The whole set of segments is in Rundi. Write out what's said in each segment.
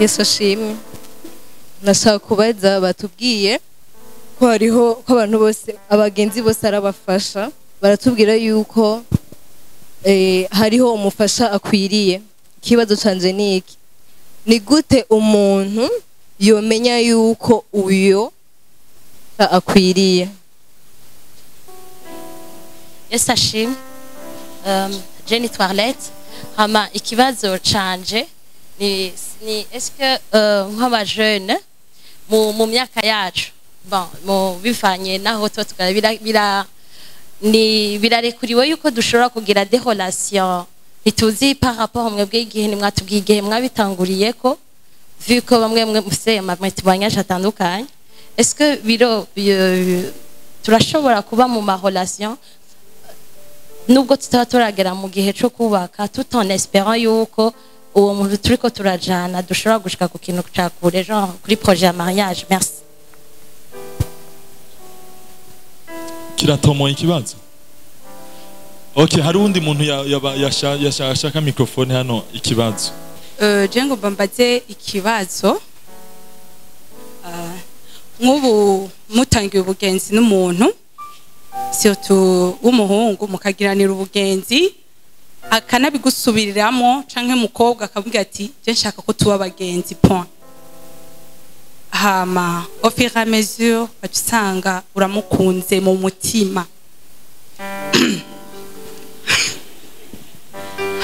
Yesu ashimwe. Nashaka kubaza batubwiye ko hariho ko abantu bose abagenzi bose arabafasha baratubwira yuko hariho umufasha akwiriye. Ikibazo canje ni iki? Ni gute umuntu yomenya yuko uyo akwiriye? Yesu ashimwe. Jenny Toilette. Hama ikibazo canje ni est-ce que nk'aba jeune mu myaka yacu bon mu bivanye naho birarekuriwe yuko dushobora kugira des relations ituzi par rapport mwebwe igihe nimwatubwiye igihe mwabitanguriye ko vu ko bamwe mufise amatémoignage atandukanye est-ce que turashobora kuba mu ma relation nubwo tutaba turagera mu gihe cyo kubaka tout en espérant yuko uwo muntu turiko turajana dushobora gushika ku kintu cya kure genre kuri projet ya mariage. Merci. Kiratomoye ikibazo. Okay, hari undi muntu yashaka microphone hano ikibazo. Jengo bambaze ikibazo. Nk'ubu mutangiye ubugenzi n'umuntu surtout w'umuhungu mukagiranira ubugenzi akanabigusubiriramo canke mukobwa akavuga ati je nshaka ko tuba abagenzi point. Hama au fur et à mesure bacusanga uramukunze mu mutima.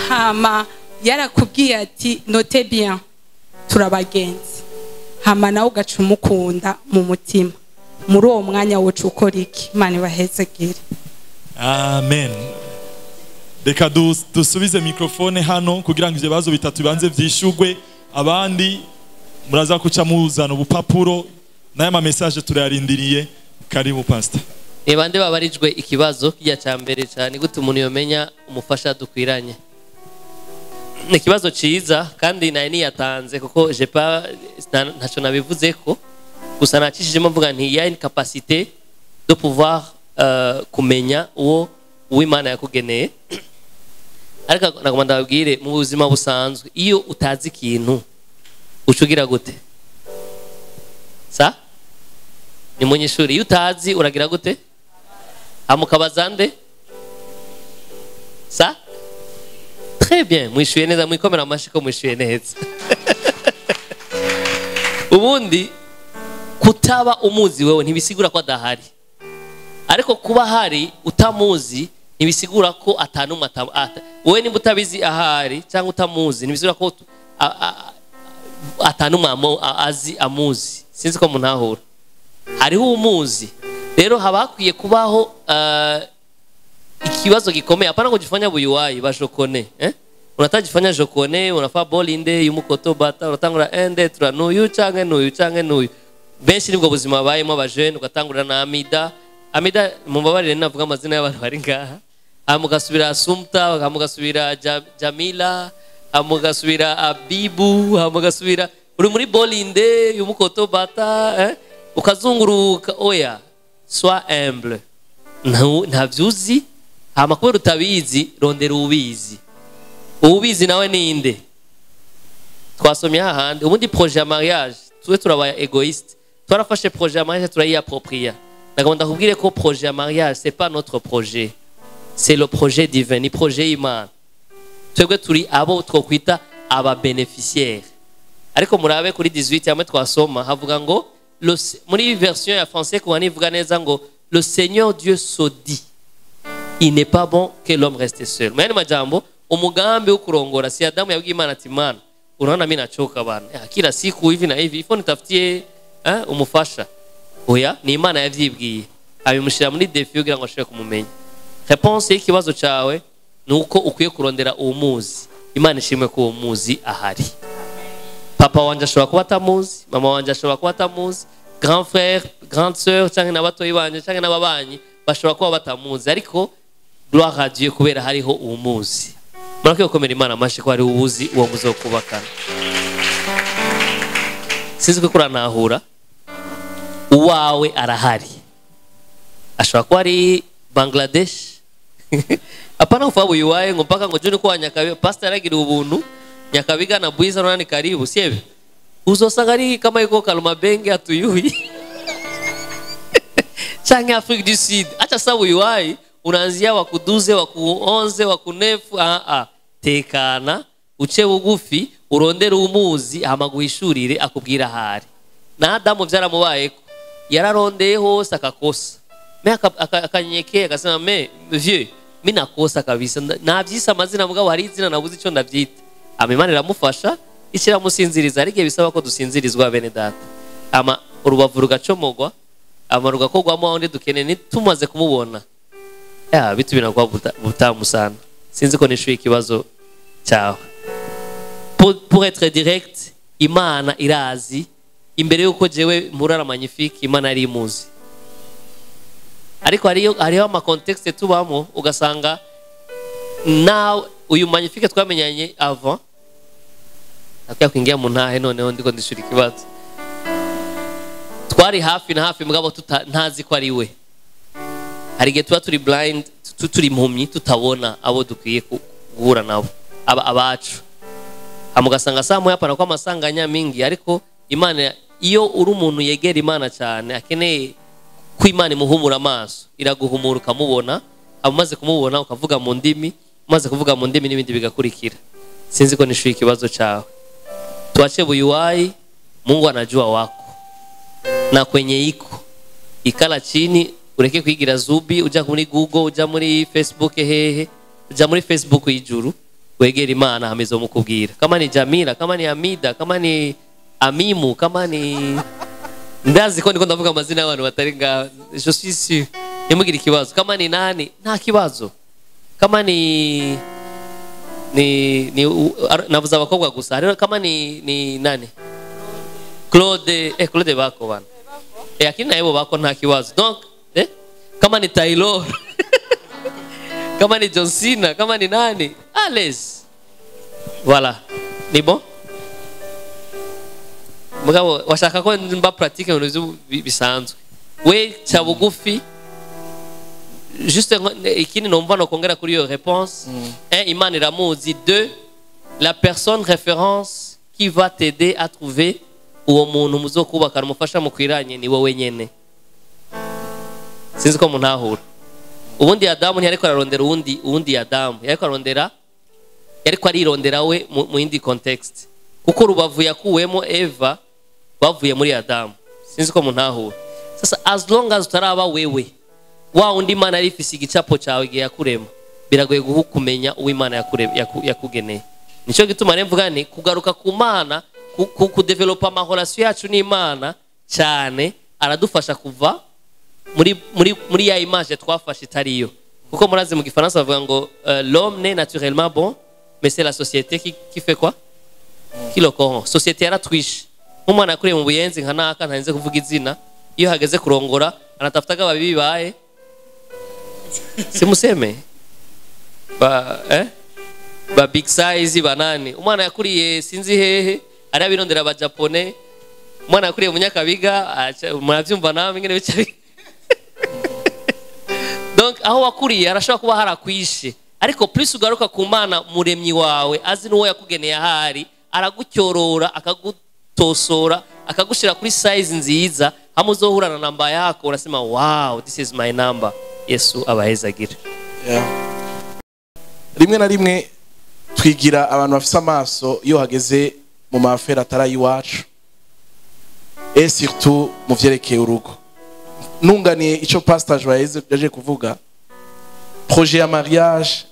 Hama yarakubwiye ati note bien turabagenzi. Hama nawe ugaca umukunda mu mutima. Muri uwo mwanya woca ukora iki? Imana ibahezegere. Amen. Reka dusubize microphone hano kugira ngo ivyo bibazo bitatu bibanze vyishugwe, abandi muraza kuca muzana ubupapuro n'aya ma message turayarindiriye. Karibu pastor. Bande babarijwe ikibazo kijya cyambere cyane gute umuntu yomenya umufasha dukwiranye. Ni ikibazo ciza kandi naye niyatanze kuko je pas ntaco nabivuze ko gusa nakishijemo mvuga nti ya une capacité de pouvoir kumenya uwo Imana yakugeneye. Ariko nagomba ndabwire mu buzima busanzwe iyo utazi ikintu ucugira gute? Sa? Ni munyeshuri iyo utazi uragira gute? Amukabazande? Sa? Très bien, mwishuye neza mwikomera amashiko mwishuye neza. Ubundi kutaba umuzi wewe ntibisigura ko adahari. Ariko kuba hari utamuzi nibisigura ko atanuma wewe nimba utabizi ahari cyangwa utamuzi nibisigura ko atanuma azi amuzi. Sinzi ko munahura. Hariho umuzi. Rero habakwiye kubaho ikibazo gikomeye apana ngo gifanya buyuwayi bashokone unatagifanya jokone unafa bolinde yumukoto bata uratangura ende tura nuyu canke nuyu benshi nibwo buzima bayemo abajene ugatangura na Amida mumbabarire navuga amazina y'abantu bari ngaha amugasubira Asumta amugasubira Jamila amugasubira Abibu amugasubira uri muri bolinde yumukoto bata ukazunguruka oya sois humble ntavyuzi amakuru utabizi rondera ubizi nawe ninde twasomye hahandi ubundi projet ya mariage tuwe turabaya egoiste twarafashe projet ya mariage turayiapproprier ndagomba kubwire ko projet ya mariage c'est pas notre projet c'est le projet divin ni projet Imana twebwe turi abo twokwita aba bénéficiaires ariko murabe kuri 18 yamwe twasoma havuga ngo muri version ya français ko anivuga neza ngo le Seigneur Dieu se dit il n'est pas bon que l'homme reste seul. Mwene majambo umugambi wo kurongora si Adamu yabwiye Imana ati Imana unaona mimi nachoka bana kila siku hivi na hivi ifo nitafutie umufasha oya ni Imana yavyibwiye abimushira muri défi kugira ngo ashobore kumumenya. Réponse y'ikibazo cyawe nuko ukwiye kurondera umuzi. Imana ishimwe ko umuzi ahari. Papa wanje ashobora kuba atamuzi, mama wanje ashobora kuba atamuzi, grand frère, grande sœur cyangwa n'abatoyi banje cyangwa n'ababanyi bashobora kuba batamuzi ariko gloire à Dieu kubera hariho umuzi. Murake gukomera Imana amashi ko hari ubuzi uwo muzokubakana. Sinzi ko kuranahura uwawe arahari. Ashobora kuba ari Bangladesh. Hapana ufabu yuwaye ngo mpaka ngo juni kwa Nyakabiga pastor aragira ubuntu Nyakabiga na Bwiza nani karibu siebe. uzosanga ari kama yuko Kalumabenge atuyui canke Afrique du Sud. Acha sawa uyuai unaanzia wakuduze wakuonze wakunefu tekana uce bugufi urondera umuzi amaguhishurire akubwira hari. Na Adamu vyaramubayeko yararondeye hose akakosa me akanyekeye akasema me vieux mimi nakosa kabisa navyisa amazina mugabo hari izina nabuze ico ndavyita. Imana iramufasha ikiramusinziriza ariko bisaba ko dusinzirizwa bene data ama urubavu rugacomogwa ama rugakogwamo aho dukeneye nitumaze kumubona bitubina kwa butamusana. Sinzi ko nishuye ikibazo cyawe. Pour être direct, Imana irazi imbere yuko jewe murara magnifique Imana ari imuzi. Ariko hariho ama contexte tubamo ugasanga na uyu magnifique twamenyanye avant akya kwingia mu ntahe noneho ndiko ndishura ikibazo. Twari hafi na hafi mugabo ntazi ko ari we. Hari gihe tuba turi blind turi impumyi tutabona abo dukwiye guhura nabo abacu. Amugasanga samu yapana kwa masanganya mingi ariko Imana iyo uri umuntu yegera Imana cyane akeneye ko Imana imuhumura amaso iraguhumura ukamubona amaze kumubona ukavuga mu ndimi maze kuvuga mu ndimi n'ibindi bigakurikira. Sinzi ko nishuye ikibazo cyawe. Tuache buyuai, Mungu anajua wako na kwenye iko ikala chini ureke kwigira zubi uja muri Google uja muri Facebook hehe uja muri Facebook ijuru wegera Imana hamizo mukubwira kama ni Jamila kama ni Amida kama ni Amimu kama ni ndazi ko ndiko ndavuga amazina y'abantu batari nga je suis sûr nimugira ikibazo kama ni nani nta kibazo kama ni navuza abakobwa gusa rero kama ni nani Claude bako bana akina yebo bako nta kibazo donc kama ni Taylor kama ni John Cena kama ni nani à l'aise voilà ni bon mugabo washaka ko mba pratique mu bisanzwe we cyabugufi juste ikini nomba no kongera kuri yo réponse Imana iramuzi. 2 la personne référence qui va t'aider à trouver uwo muntu muzokubaka umufasha mu kwiranye ni wowe nyene. Sinzi ko muntahura. Ubundi Adamu ntiyariko ararondera ubundi Adamu yariko arondera yariko arirondera we mu yindi context kuko rubavu yakuwemo Eva bavuye muri Adamu. Sinzi ko muntahura. Sasa as long as utaraba wewe wa undi Imana arifise igicapo cyawe gihe yakurema biragoye guhukumenya uwo Imana yakugeneye. Nico gituma nemvuga ni kugaruka ku Mana ku develop ama relation yacu n'Imana cyane aradufasha kuva muri ya image twafashe itariyo kuko murazi mu gifaransa bavuga ngo l'homme n'est naturellement bon mais c'est la société qui fait quoi qui le corrompt. Société yaratwishe umwana akuriye mu buyenzi nka naka ntarinze kuvuga izina iyo hageze kurongora anatafutaga babibi baye simuseme ba big size banani umwana yakuriye sinzi hehe ari abirondera aba Japone umwana yakuriye mu Nyakabiga muravyumva nawe ngene bica donc aho wakuriye arashobora kuba harakwishe ariko plus ugaruka ku Mana muremyi wawe azi nuwo yakugeneye ahari aragucyorora akagutosora akagushira kuri size nziza hamuzohurana na namba yako urasema wow this is my number. Yesu abahezagira. Rimwe na rimwe twigira abantu bafise amaso iyo hageze mu mafera atari iwacu et surtout mu vyerekeye urugo. Nunganiye ico pastor Joyeuse yaje kuvuga projet ya mariage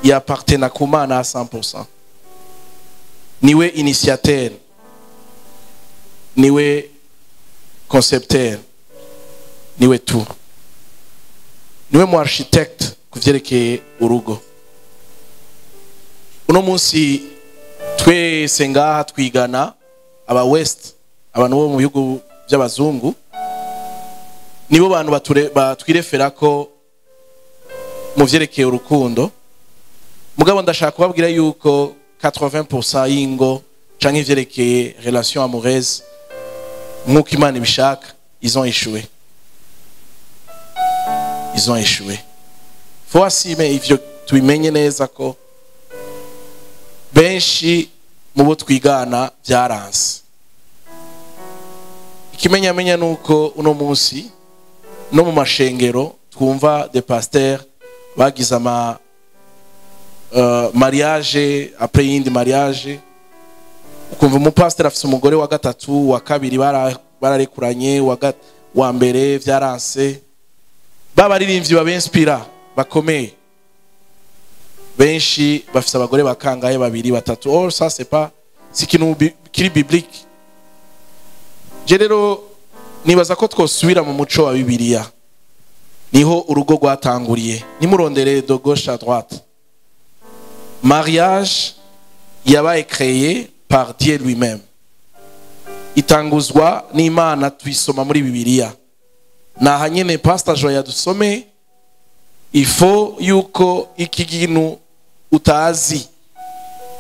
yappartient ku Mana à 100%. Niwe initiateur, niwe concepteur, niwe tout, niwe mu architecte kuvyerekeye urugo. Uno munsi twese ngaha twigana aba west abantu bo mu bihugu by'abazungu nibo bantu batwirefera ko mu vyerekeye urukundo. Mugabo ndashaka kubabwira yuko 80% y'ingo canke vyerekeye relation amoureuse nk'uko Imana ibishaka ils ont échoué. Faut assumer ivyo tubimenye neza ko benshi mu bo twigana byaranse ikimenyamenya nuko uno munsi no mu mashengero twumva de pasteur bagize ama mariage après yindi mariage, ukumva umupasteur afise umugore wa gatatu wa kabiri bararekuranye wa mbere vyaranse, babaririmbyi babenspira bakomeye benshi bafise abagore bakangaye babiri batatu. Or ça c'est pas si kintu kiri biblique. Je rero nibaza ko twosubira mu muco wa Bibiliya, niho urugo rwatanguriye. Nimurondere de gauche à droite. Mariage yabaye créé par Dieu lui-même, itanguzwa n'Imana, twisoma muri Bibiliya. Naha nyene Pastor Joya dusome, il faut yuko iki kintu utazi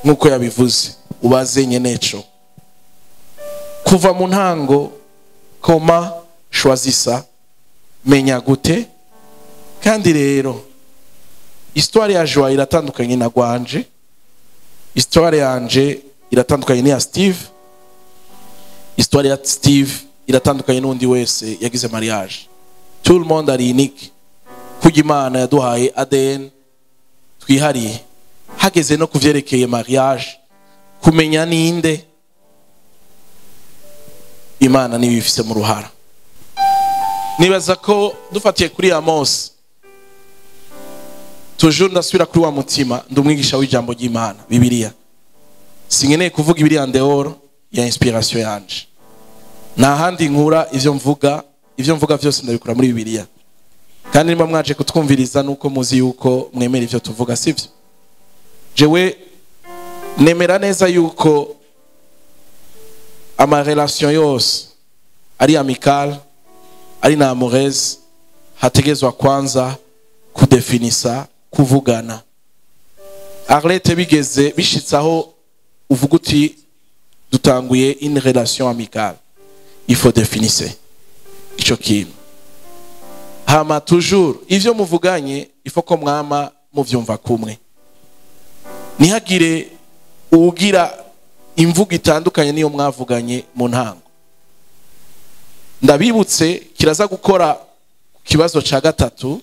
nkuko yabivuze ubaze nyeneco kuva mu ntango. Koma choisissa menya gute. Kandi rero histoire ya Joa iratandukanye na gwanje, histoire yanje iratandukanye n'iya Steve, histoire ya Steve iratandukanye n'undi wese yagize mariage. Tout le monde ari unique. Kugira Imana yaduhaye ADN twihariye. Hageze no kuvyerekeye mariage, kumenya ninde Imana niyo ifise mu ruhara. Nibaza ko dufatiye kuri Amos, toujours ndasubira kuri wa mutima, ndumwigisha w'ijambo ry'Imana Bibiliya. Sinkeneye kuvuga Bibiliya ndehoro ya inspiration yanje. Na handi nkura ivyo mvuga vyose ndabikura muri Bibiliya. Kandi nimba mwaje kutwumviriza nuko muzi yuko mwemera ivyo tuvuga, sivyo? Jewe nemera neza yuko ama relation yose ari amical ari na amoureuse hategezwa kwanza kudefinisa kuvugana. Arlette bigeze bishitsaho uvuga uti dutanguye une relation amicale, il faut définir ico kintu. Hama toujours ivyo muvuganye il faut ko mwama muvyumva kumwe, nihagire ugira imvugo itandukanye niyo mwavuganye mu ntango. Ndabibutse kiraza gukora kibazo ca gatatu,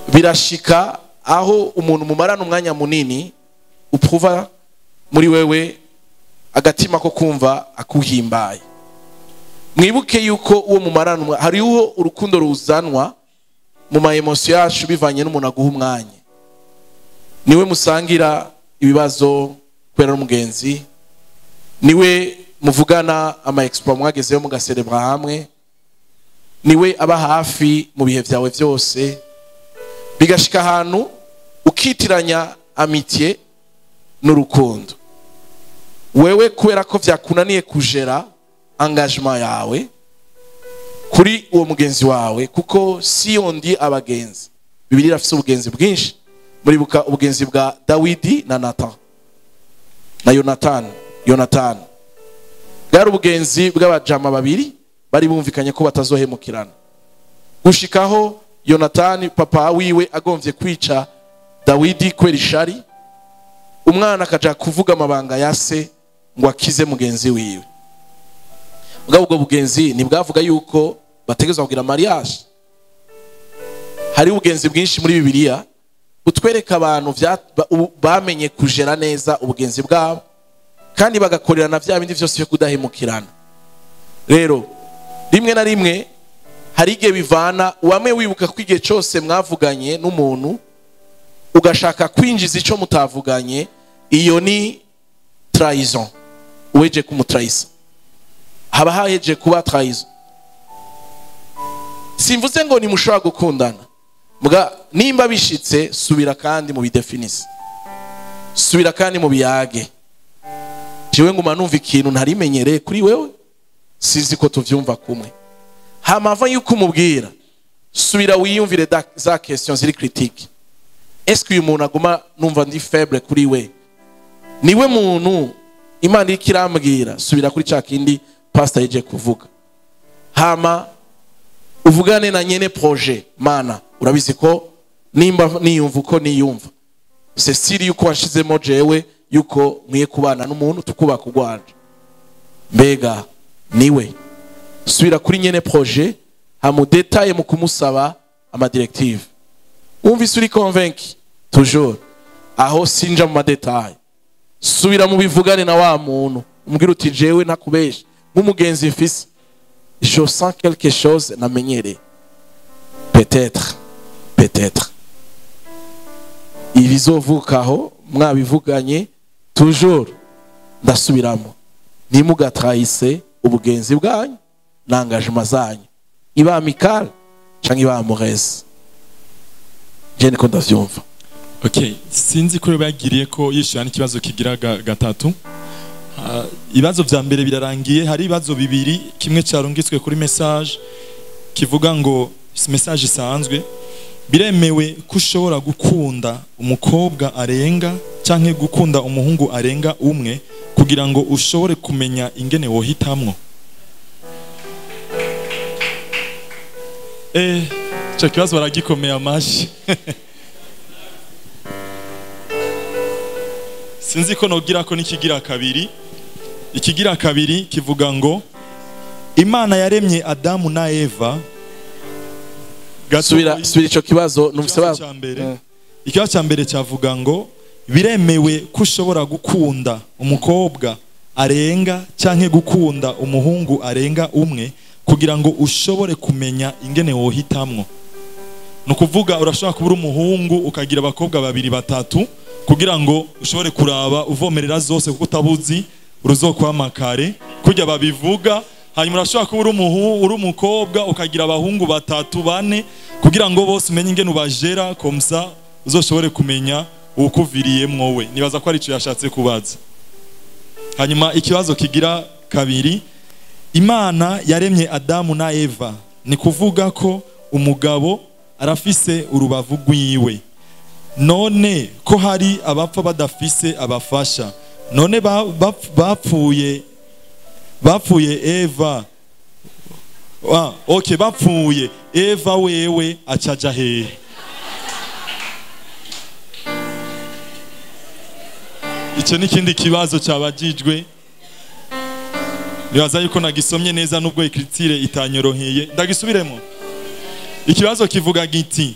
birashika aho umuntu mumarana umwanya munini upruva muri wewe agatima ko kumva akuhimbaye. Mwibuke yuko uwo mumarana hariho urukundo ruzanwa mu ma emotion yacu bivanye n'umuntu aguha umwanya. Niwe musangira ibibazo kwera n'umugenzi, niwe muvugana ama expo mwagezeyo mugacelebra hamwe, niwe aba hafi mu bihe vyawe vyose. Bigashika ahantu ukitiranya amitié n'urukundo. Wewe kubera ko vyakunaniye kujera engagement yawe kuri uwo mugenzi wawe, kuko si ondi abagenzi. Bibiliya ifise ubugenzi bwinshi, muri buka ubugenzi bwa Dawidi na Nathan na Yonatan. Bwari ubugenzi bw'abajama babiri bari bumvikanye ko batazohemukirana, gushikaho Yonatan papa wiwe agomvye kwica Dawidi kwera ishari, umwana akaja kuvuga amabanga ya se ngo akize mugenzi wiwe. Ubwo bugenzi nibwavuga yuko bategezwa kugira mariage. Hari ubugenzi bwinshi muri Bibiliya utwereka abantu bamenye kujera neza ubugenzi bwabo kandi bagakorerana vya bindi vyose byo kudahemukirana. Rero rimwe na rimwe hari igihe bivana uwamwe wibuka ko igihe cyose mwavuganye n'umuntu ugashaka kwinjiza ico mutavuganye, iyo ni trahison. Uweje kumutrahisa haba haheje kuba trahison. Simvuze ngo nimushobora gukundana, muga nimba bishitse subira kandi mu bidefinise, subira kandi mu biyage. Jewe nguma numva ikintu ntarimenyereye kuri wewe, sizi ko tuvyumva kumwe. Hamava yuko umubwira subira wiyumvire za questions ziri critique. Est-ce que uyu muntu aguma numva ndi faible kuri we? Niwe muntu Imana ikirambwira subira kuri ca kindi pastor yeje kuvuga. Hama uvugane na nyene projet. Mana urabizi ko nimba niyumva uko niyumva, c'est siri yuko washizemo jewe yuko mwiye kubana n'umuntu tukubaka ugwanje. Mbega niwe subira kuri nyene projet hamu detail mu kumusaba ama directive umvise uri convaincu toujours aho sinja mu detail subira mu bivugane na wa muntu umbwira uti jewe nakubesha nk'umugenzi mfise je sens quelque chose namenyereye peut-être ibizovukaho mwabivuganye toujours ndasubiramo ntimugatrahise ubugenzi bwanyu n'engagement zanyu iba amical canke iba amoureuse je niko ndavyumva. Okay, sinzi ko bagiriye ko yishyura n'ikibazo kigira gatatu. Ibibazo vya mbere birarangiye, hari ibibazo bibiri, kimwe cyarungitswe kuri message kivuga ngo message isanzwe biremewe ko ushobora gukunda umukobwa arenga canke gukunda umuhungu arenga umwe kugira ngo ushobore kumenya ingene wohitamwo. Cyo kibazo baragikomeye amashi. Sinzi ko nogira ko nikigira kabiri. Ikigira kabiri kivuga ngo Imana yaremye Adamu na Eva. Subira ico kibazo numvise ikibazo cya mbere cyavuga ngo biremewe ko ushobora gukunda umukobwa arenga canke gukunda umuhungu arenga umwe kugira ngo ushobore kumenya ingene wohitamwo. Nukuvuga urashobora kubura umuhungu ukagira abakobwa babiri batatu kugira ngo ushobore kuraba uvomerera zose kuko utabuzi uruzokwamakare kujya babivuga. Hanyuma urashobora kubura uri umukobwa ukagira abahungu batatu bane kugira ngo bose umenye ingene ubajera komsa uzoshobore kumenya ukuviriyemwo we. Nibaza ko ari cyo yashatse kubaza. Hanyuma ikibazo kigira kabiri, Imana yaremye Adamu na Eva, ni kuvuga ko umugabo arafise urubavu rwiwe. None ko hari abapfa badafise abafasha, none bapfuye Eva. Okay, bapfuye Eva wewe acaja hehe? Icyo n'ikindi kibazo cyabajijwe. Nibaza yuko nagisomye neza nubwo ikritire itanyoroheye. Ndagisubiremo. Ikibazo kivuga giti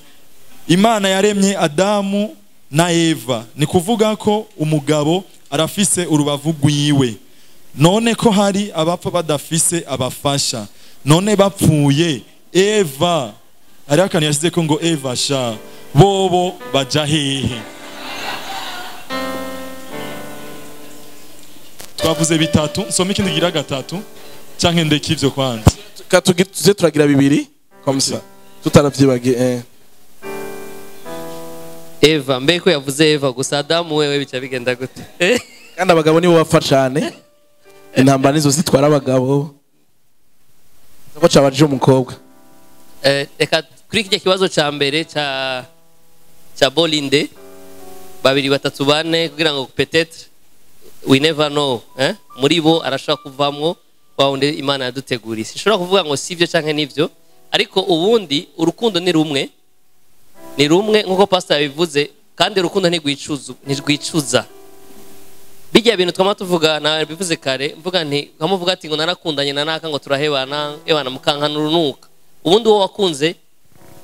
Imana yaremye Adamu na Eva, ni kuvuga ko umugabo arafise urubavu rwiwe. None ko hari abapfa badafise abafasha, none bapfuye Eva, ari akani yashyize ko ngo Eva sha bobo baja hehe? Twavuze bitatu, nsoma ikindi gira gatatu canke ndeke ivyo kwanza. Katugize turagira bibiri komsa tutaravyibagiye. Eva mbeko yavuze Eva gusa Adamu wewe bica bigenda gute? Kandi abagabo nibo bapfa cyane. Intambara nizo zitwara abagabo. Zako cabaje umukobwa. Reka kuri kijya kibazo ca mbere ca Bolinde babiri batatu bane kugira ngo peut-être we never know, muri bo arashaka kuvamwo wawunde Imana yaduteguriye. Sishobora kuvuga ngo sivyo canke nivyo, ariko ubundi urukundo ni rumwe nkuko pastor yabivuze, kandi urukundo ntigwicuza. Bijya bintu twama tuvuga na bivuze kare, mvuga nti kamuvuga ati ngo narakundanye na naka ngo turahebana mukankana urunuka. Ubundi wo wakunze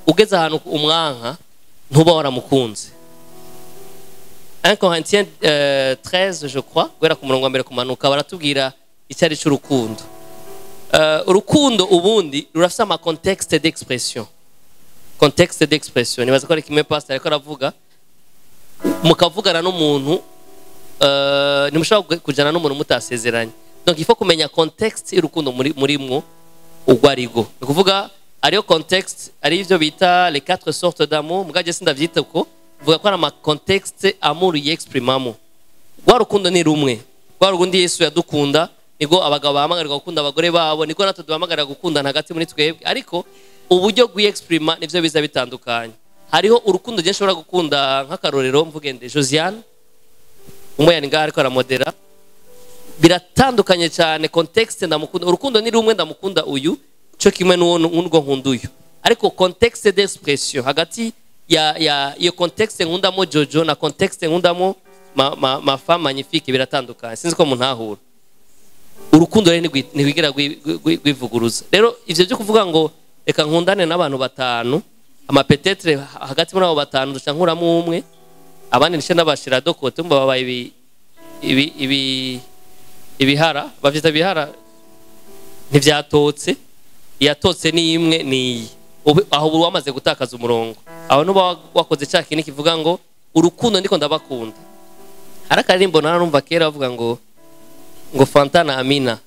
ugeze ahantu umwanka ntuba waramukunze. 1 Corinthiens 13 je crois gwera ku murongo wa mbere kumanuka baratubwira icyari cy'urukundo. Urukundo ubundi rurafite ama contexte d'expression. Nibaza ko ari kimwe pastor ariko aravuga, mukavugana n'umuntu nimushaka kujana n'umuntu mutasezeranye. Donc il faut kumenya contexte y'urukundo muri mwo ugwarigo. Ni kuvuga ariyo contexte ari ivyo bita les 4 sortes d'amour, mugaje sindavyita ko vuga ko ari ama contexte amour yexprimamo. Gwa rukundo ni rumwe. Gwa rukundi Yesu yadukunda, nigo abagabo bahamagarira gukunda abagore babo, niko natwe duhamagarira gukunda hagati muri twebwe, ariko uburyo bw'exprima nivyo biza bitandukanye. Hariho urukundo je nshobora gukunda nk'akarorero mvugende Josiane umwe ngaho ariko aramodera, biratandukanye cyane contexte ndamukunda. Urukundo ni rumwe, ndamukunda uyu cyo kimwe n'uwo nkunda uyu, ariko contexte d'expression hagati ya iyo contexte nkundamo Jojo na contexte nkundamo ma femme magnifique biratandukanye. Sinzi ko muntahura. urukundo rero ntigwigera rwivuguruza. Rero ivyo byo kuvuga ngo reka nkundane n'abantu batanu, ama peut-être hagati muri abo batanu duca nkuramo umwe, abandi nishe n'abashira dokote mba babaye ibihara, bavyita bihara ntivyatotse, yatotse ni imwe ni aho buri wamaze gutakaza umurongo. Aho nuba wakoze cya kintu kivuga ngo urukundo ndiko ndabakunda. Harakarimbo narumva kera bavuga ngo Fanta na Amina,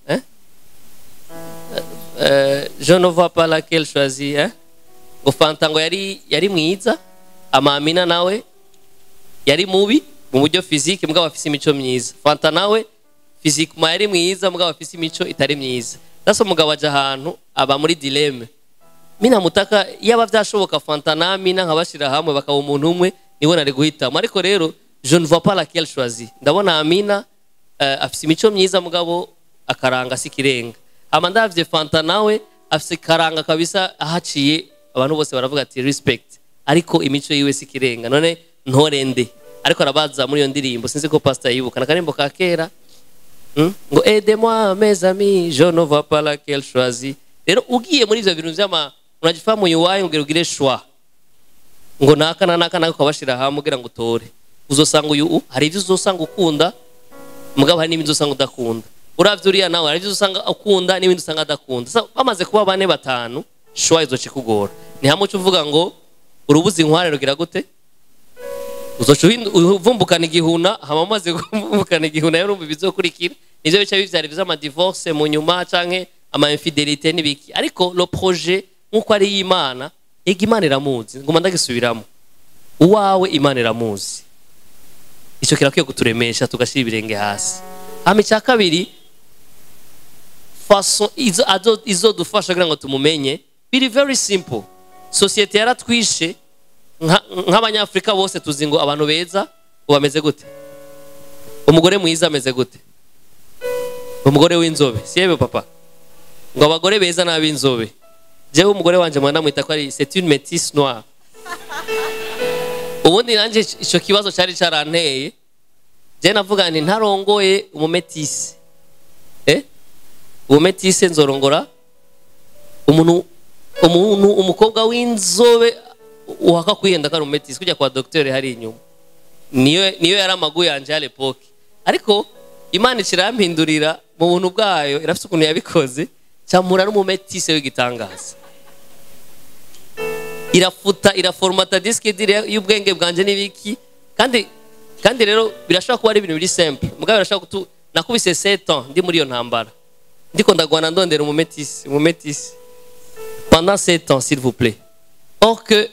je ne vois pas laquelle choisir, ngo Fanta ngo yari mwiza, ama Amina nawe yari mubi mu buryo physique mugabo afise imico myiza. Fanta nawe physique ma yari mwiza mugabo afise imico itari myiza. Daso mugabo aje ahantu aba muri dilemme. Mina mutaka yaba vyashoboka Fanta na Amina nkabashira hamwe bakaba umuntu umwe niwe nari guhitamo. Ariko rero je ne vois pas laquelle choisir. Ndabona Amina afise imico myiza mugabo akaranga sikirenga. Ama ndavye Fanta nawe afise karanga kabisa ahaciye abantu bose baravuga ati respect. Ariko imico yiwe sikirenga. None ntorende. Ariko arabaza muri iyo ndirimbo sinzi ko pastor yibuka nakarimbo ka kera. Ngo aidez-moi mes amis, je ne vois pas laquelle choisir. Rero ugiye muri ivyo bintu vy'ama unajifamu yuwaye ugire choix. Ngo naka ukabashira hamwe ugira ngo utore. Uzosanga uyu hari ivyo uzosanga ukunda mugabo hari n'ibindi usanga udakunda. Uravye uriya nawe hari ivyo usanga ukunda n'ibindi usanga adakunda. Bamaze kuba bane batanu choix izoce kugora. Ni hamwe cyo uvuga ngo urubuzi inkware rugira gute? Uzoca uvumbukana igihuna, hama maze kuvumbukana igihuna yo urumva bizokurikira. Nivyo bica bivyara vy'ama divorce mu nyuma canke ama infidelité n'ibiki. Ariko le projet nkuko ari y'Imana, ega Imana iramuzi. Ngoma ndagisubiramo. Uwawe Imana iramuzi. Ico kirakwiye kuturemesha tugashira ibirenge hasi. Hama cya kabiri façon izo dufasha kugira ngo tumumenye biri very simple. Societe yaratwishe nk'abanyafrika bose tuzi ngo abantu beza ubameze gute? Umugore mwiza ameze gute? Umugore w'inzobe. Siebe papa. Ngo abagore beza n'ab'inzobe. Jewe umugore wanje mwana mwita ko ari c'est une métisse noire. Ubundi nanje ico kibazo cyari caranteye. Je navuga nti ntarongoye umumetisse. Umumetisse nzorongora umukobwa w'inzobe uhaka kwiyenda ko ari umumetisse kujya kwa docteur hari inyuma. Niyo yari amagu yanje à l'époque. Ariko Imana ikirampindurira mu buntu bwayo irafite ukuntu yabikoze cyamura n'umumetisse w'igitangaza. Iraformata disque dire y'ubwenge bwanje n'ibiki kandi rero birashaka kuba ari ibintu biri simple mugabo birashaka nakubise 7 ans ndi muri yo ntambara ndiko ndagwana ndondera umumetisse pendant 7 ans s'il vous plaît. Or que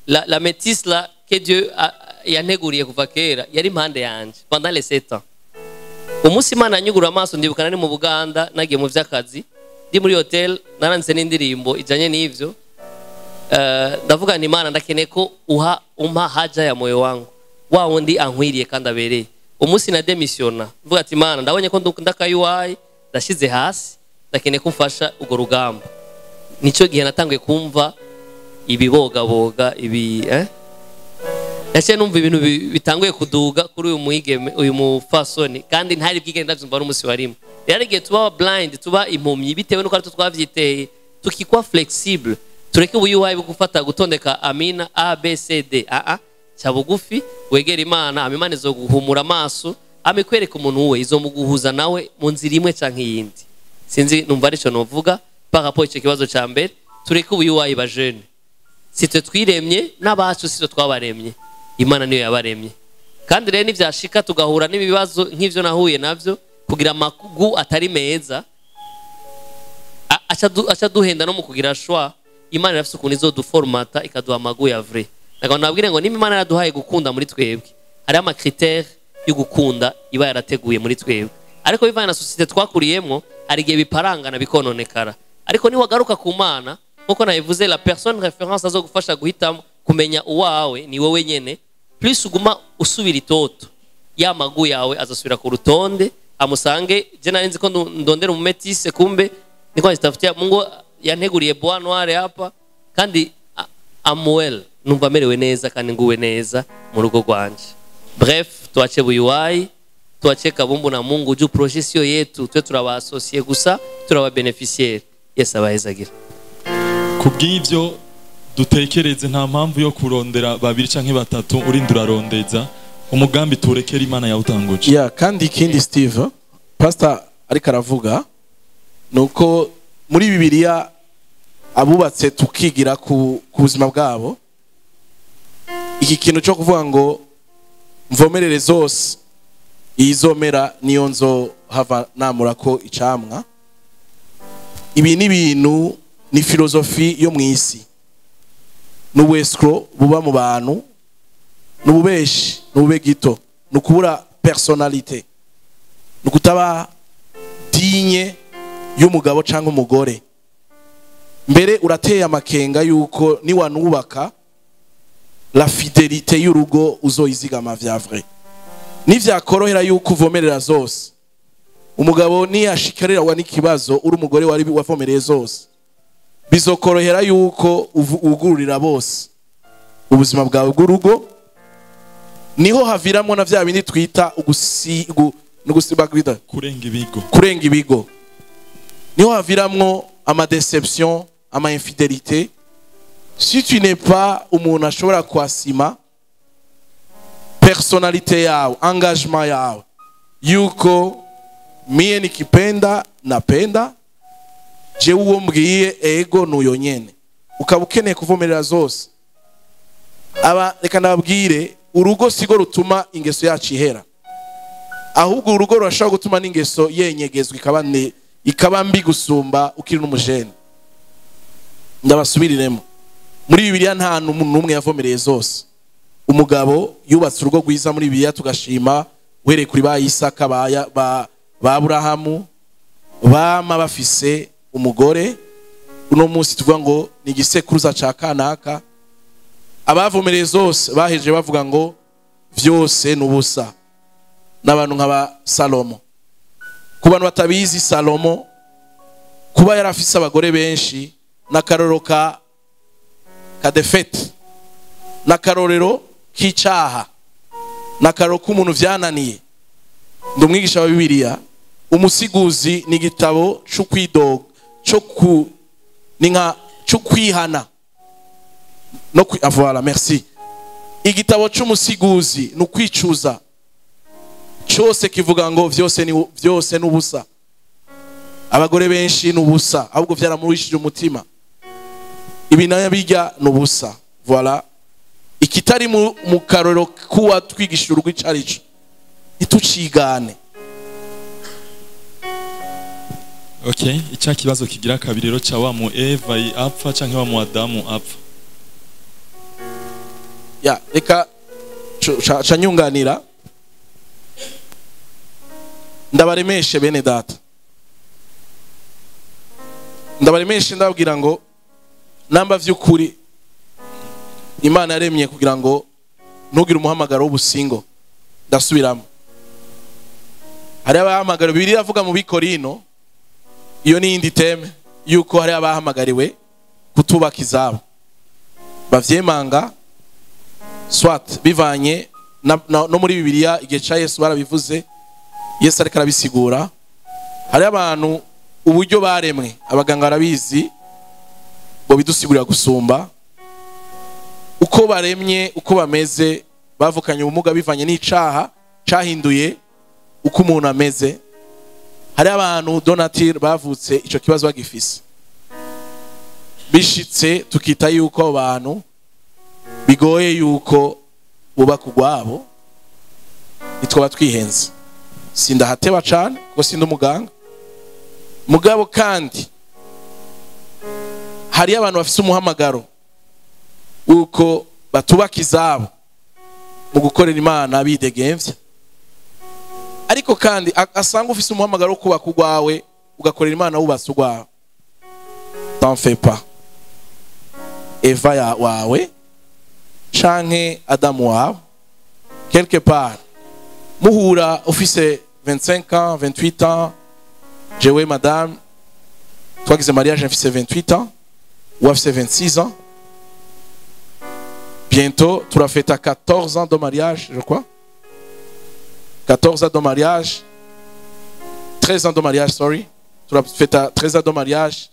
la métisse là que Dieu yanteguriye kuva kera yari impande yanje pendant les 7 ans. Umunsi Imana nyugura amaso ndibukana ni mu Buganda nagiye mu vy'akazi ndi muri hotel naranze n'indirimbo ijanye n'ivyo. Ndavuga ni Imana ndakeneye ko umpa haja ya moyo wangu wa wundi ankwiriye kandi abereye. Umunsi na demisiona mvuga ati Imana ndabonye ko ndakayuwaye ndashize hasi ndakeneye kumfasha ugo rugamba. Nico gihe natanguye kumva ibibogaboga Yaciye numva ibintu bitanguye kuduga kuri uyu muhigeme uyu mufasoni kandi ntari bwigende ndavyumva n'umusi warimo. Rero igihe tuba blind tuba impumyi bitewe nuko ari twavyiteye tukikwa flexible tureke ubuyuwaye bugufata gutondeka Amina A B C D cya bugufi wegera Imana Imana izoguhumura amaso amikwereka umuntu we izomuguhuza nawe mu nzira imwe canke yindi. Sinzi numva arico novuga par rapport icyo kibazo ca mbere tureke ubuyuwaye ba jeune. Si twe twiremye n'abacu si twe twabaremye. Imana niyo yabaremye. Kandi rero nivyashika tugahura n'ibibazo nk'ivyo nahuye navyo kugira amagu atari meza acha duhenda no mu kugira choix. Imana irafise ukuntu izoduformata ikaduha amagu ya vrai. Nagabo nabwire ngo nimba Imana yaraduhaye gukunda muri twebwe hari ama critère yo gukunda iba yarateguye muri twebwe. Ariko bivana na societe twakuriyemo hari gihe biparangana bikononekara. Ariko ni wagaruka ku Mana nkuko nayivuze la personne référence azogufasha guhitamo kumenya uwawe ni wowe nyene plus uguma usubira itoto ya magu yawe azasubira ku rutonde amusange je narinzi ko ndondera umumetisse kumbe niko nitafutia Mungu yanteguriye bois noire hapa kandi amuel numva merewe neza kandi nguwe neza mu rugo rwanje. Bref twache buyuwayi tuache kabumbu na Mungu juu projet sio yetu, twe turaba associé gusa, turaba beneficiaire. Yes, abahezagira. Kubw'ivyo dutekereze nta mpamvu yo kurondera babiri canke batatu urindi urarondeza umugambi turekera Imana yawutanguje. Yeah, kandi ikindi Steve pastor ariko aravuga nuko muri Bibiliya abubatse tukigira ku buzima bwabo, iki kintu cyo kuvuga ngo mvomerere zose izomera niyo nzo hava namura ko icamwa, ibi ni ibintu ni filozofi yo mwisi n'ubwescro buba mu bantu n'ububeshi n'ubube gito n'ukubura personalite n'ukutaba dinye y'umugabo cyangwa umugore. Mbere urateye amakenga yuko niwanubaka la fidelite y'urugo uzoyizigama vya vrai, nivyakorohera yuko uvomerera zose umugabo niyashikarira wa n'ikibazo uri umugore wari wavomereye zose bizokorohera yuko ugururira bose ubuzima bwawe bw'urugo, niho haviramo na vya bindi twita kurenga ibigo, niho haviramwo ama deception, ama infidélité. Si tu n'es pas umuntu ashobora kwasima personalite yawe, engagement yawe yuko mie nikipenda napenda, je uwo mbwiye ego nuyo nyene, ukaba ukeneye kuvomerera zose, aba reka ndababwire urugo sigo rutuma ingeso yacu ihera, ahubwo urugo rurashobora gutuma n'ingeso yenyegezwa ikaba mbi gusumba ukiri n'umujene. Ndabasubiriremo muri Bibiliya nta n'umwe yavomereye zose. Umugabo yubatse urugo rwiza muri Bibiliya tugashima, uhereye kuri ba Isaka ba Aburahamu bama bafise umugore, uno munsi tuvuga ngo ni igisekuruza ca kanaka. Abavomereye zose baheje bavuga ngo vyose n'ubusa, n'abantu nk'aba Salomo. Ku bantu batabizi, Salomo kuba yarafise abagore benshi n'akarorero ka defete, n'akarorero k'icaha, n'akarorero k'umuntu vyananiye. Ndi umwigisha wa Bibiliya, umusiguzi ni igitabo cyo kwidoga cyo kwihana no voilà, merci. Igitabo cy'umusiguzi no kwicuza cyose kivuga ngo vyose n'ubusa, abagore benshi n'ubusa, ahubwo vyaramurishije umutima, ibi nayo bijya n'ubusa. Voilà, ikitari mu karoro kuwa twigishije urugo icarico ntitucigane. Okay, icya kibazo kigira kabiri rero cha wa mu Eva apfa canke wa mu Adamu apfa. Ya reka nyunganira ndabaremeshe bene data, ndabaremeshe ndababwira ngo namba vy'ukuri Imana yaremye kugira ngo ntugire umuhamagaro w'ubusingo. Ndasubiramo, hari abahamagaro Bibiliya avuga mu Bikorino, iyo ni indi teme yuko hari abahamagariwe kutubaka izabo, bavyemanga swat bivanye no muri Bibiliya igihe ca Yesu barabivuze, Yesu ariko arabisigura. Hari abantu uburyo baremwe abaganga barabizi bo bidusigurira gusumba uko baremye, uko bameze, bavukanye ubumuga bivanye n'icaha cahinduye uko umuntu ameze. Hari abantu donatir bavutse ico kibazo bagifise, bishitse tukita yuko abantu bigoye yuko bubaka urwabo, nitwa twihenze. Sindahateba cane kuko sindi umuganga mugabo, kandi hari abantu bafise umuhamagaro uko batubaka izabo mu gukorera Imana bidegemvya, ariko kandi asanga ufise umuhamagaro wo kubaka urwawe ugakorera Imana wubatse urwawe. T'en fais pas. Eva wawe canke Adamu wawe quelque part muhura ufise 25 ans 28 ans, jewe madame twagize mariage mfise 28 ans, ou afise 26 ans, bientôt tu la fête à 14 ans de mariage je crois, 14 ans de mariage, 13 ans de mariage, sorry. Tu as fait 13 ans de mariage.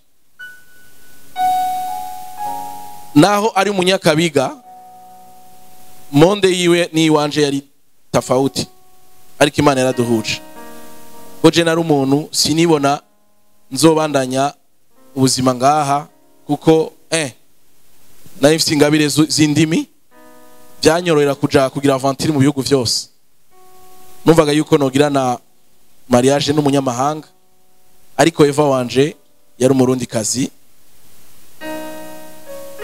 Naho ari umunyakabiga, monde yiwe ni wanje yari tafauti. Ariko Imana yaraduhuje. Koje nari umuntu sinibona nzobandanya ubuzima ngaha kuko nari mfite ingabire z'indimi byanyorohera kugira aventure mu bihugu byose. Numvaga yuko nogira na mariage n'umunyamahanga, ariko Eva wanje yari umurundi kazi,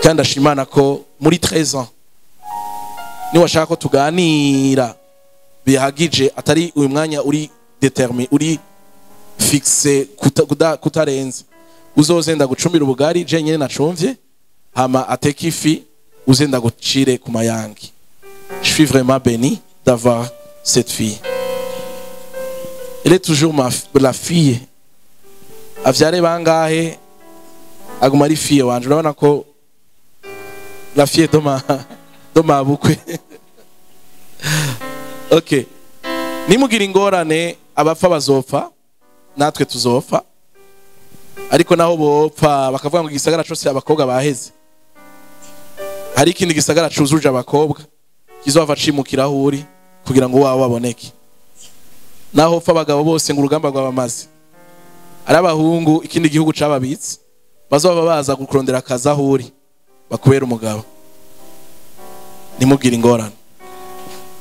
kandi ashimana ko muri 13 ans ni washaka ko tuganira bihagije, atari uyu mwanya uri determiné, uri fixe kutarenza. Uzozenda gucumbira ubugari je nyene nacumvye, hama ateka ifi uzenda gucire ku mayangi. Je suis vraiment béni d'avoir cette fille. Elle est toujours la fille. Avyare bangahe aguma ari fille wanje. Urabona ko la fille de ma bukwe. Okay. Nimugira ingorane abapfa bazopfa, natwe tuzopfa. Ariko naho bopfa bakavuga ngo igisagara cyose abakobwa baheze, hari ikindi gisagara cuzuje abakobwa kizova cimukiraho uri kugira ngo wawe baboneke. Naho pfa abagabo bose ngo urugamba rwabamaze, ari abahungu ikindi gihugu cababitse bazova baza gukurondera akazi aho uri bakubera umugabo. Nimugira ingorane.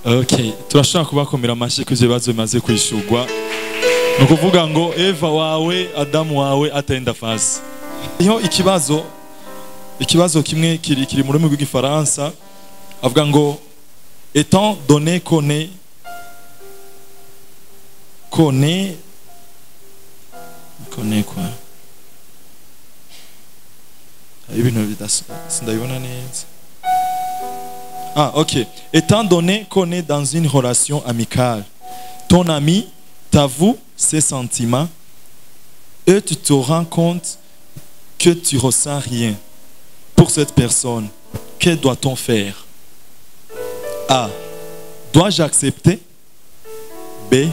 Okay, turashaka kubakomera amashyi kuje bazo bimaze kwishurwa. No kuvuga ngo Eva wawe Adamu wawe atenda fasi. Iyo ikibazo kimwe kiri mu rurimi rw'igifaransa avuga ngo étant donné connaît quoi ibintu bidasindabibona neza. Ah, ok. Étant donné qu'on est dans une relation amicale, ton ami t'avoue ses sentiments et tu te rends compte que tu ressens rien pour cette personne. Que doit-on faire? A. Dois-je accepter? B.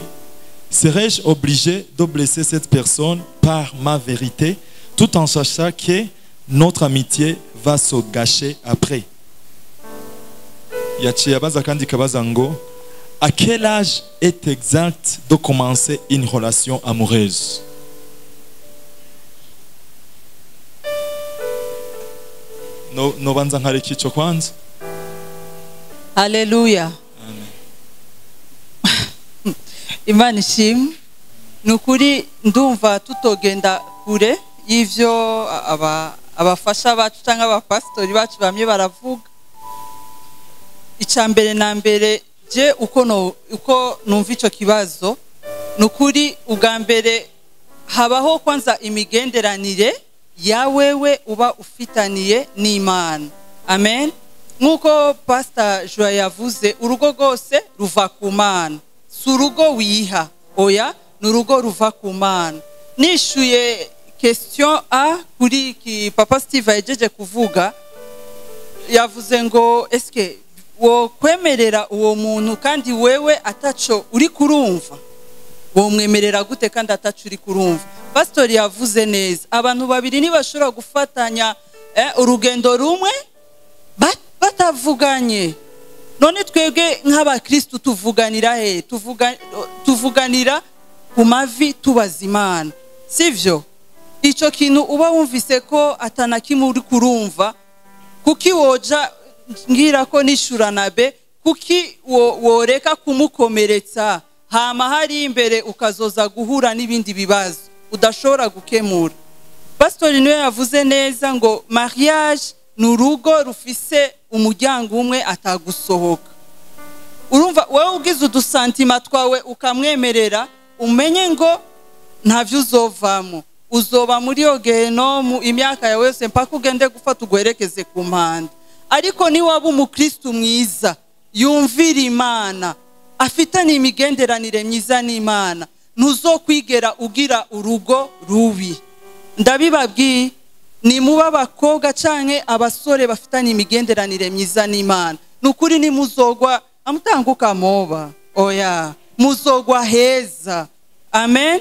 Serais-je obligé de blesser cette personne par ma vérité tout en sachant que notre amitié va se gâcher après? Yaciye abaza kandi kabaza ngo à quel âge est exact de commencer une relation amoureuse? No banza nkareka ico kwanza. Haleluya. Imana ishimwe. Nukuri ndumva tutogenda kure y'ivyo abafasha bacu cyangwa abapastori bacu bamye baravuga. Icambere na mbere je uko numva ico kibazo nukuri ugambere habaho kwanza imigenderanire ya wewe uba ufitaniye n'Imana. Amen. Nkuko Pastor Joy yavuze, urugo rwose ruva ku Mana, si urugo wiha, oya n'urugo ruva ku Mana. Nishuye question A kuri ki Papa Steve yajeje kuvuga, yavuze ngo eske wo kwemerera uwo muntu kandi wewe ataco uri kurumva, wo mwemerera gute kandi ataco uri kurumva? Pastor yavuze neza, abantu babiri ntibashobora gufatanya urugendo rumwe batavuganye. None twebwe nk'abakristo tuvuganira he? Tuvuganira ku mavi tubaza Imana, sivyo? Ico kintu uba wumvise ko atanakimwe uri kurumva, kuki woja ngira ko nishurana be, kuki woreka kumukomeretsa hama hari imbere ukazoza guhura n'ibindi bibazo udashobora gukemura? Pastor niwe yavuze neza ngo mariage n'urugo rufise umuryango umwe atagusohoka. Urumva wewe ugize udusantima twawe ukamwemerera, umenye ngo ntavyo uzovamo, uzoba muri yo gehenomu imyaka yawe yose mpaka ugende gufata ugwerekeze ku mpande. Ariko ni waba umukristo mwiza yumvira Imana, afitanye imigenderanire myiza n'Imana, ntuzokwigera ugira urugo rubi. Ndabibabwiye, ni muba abakobwa canke abasore bafitanye imigenderanire myiza n'Imana, nukuri ni muzogwa amutanguka moba, oya muzogwa heza. Amen.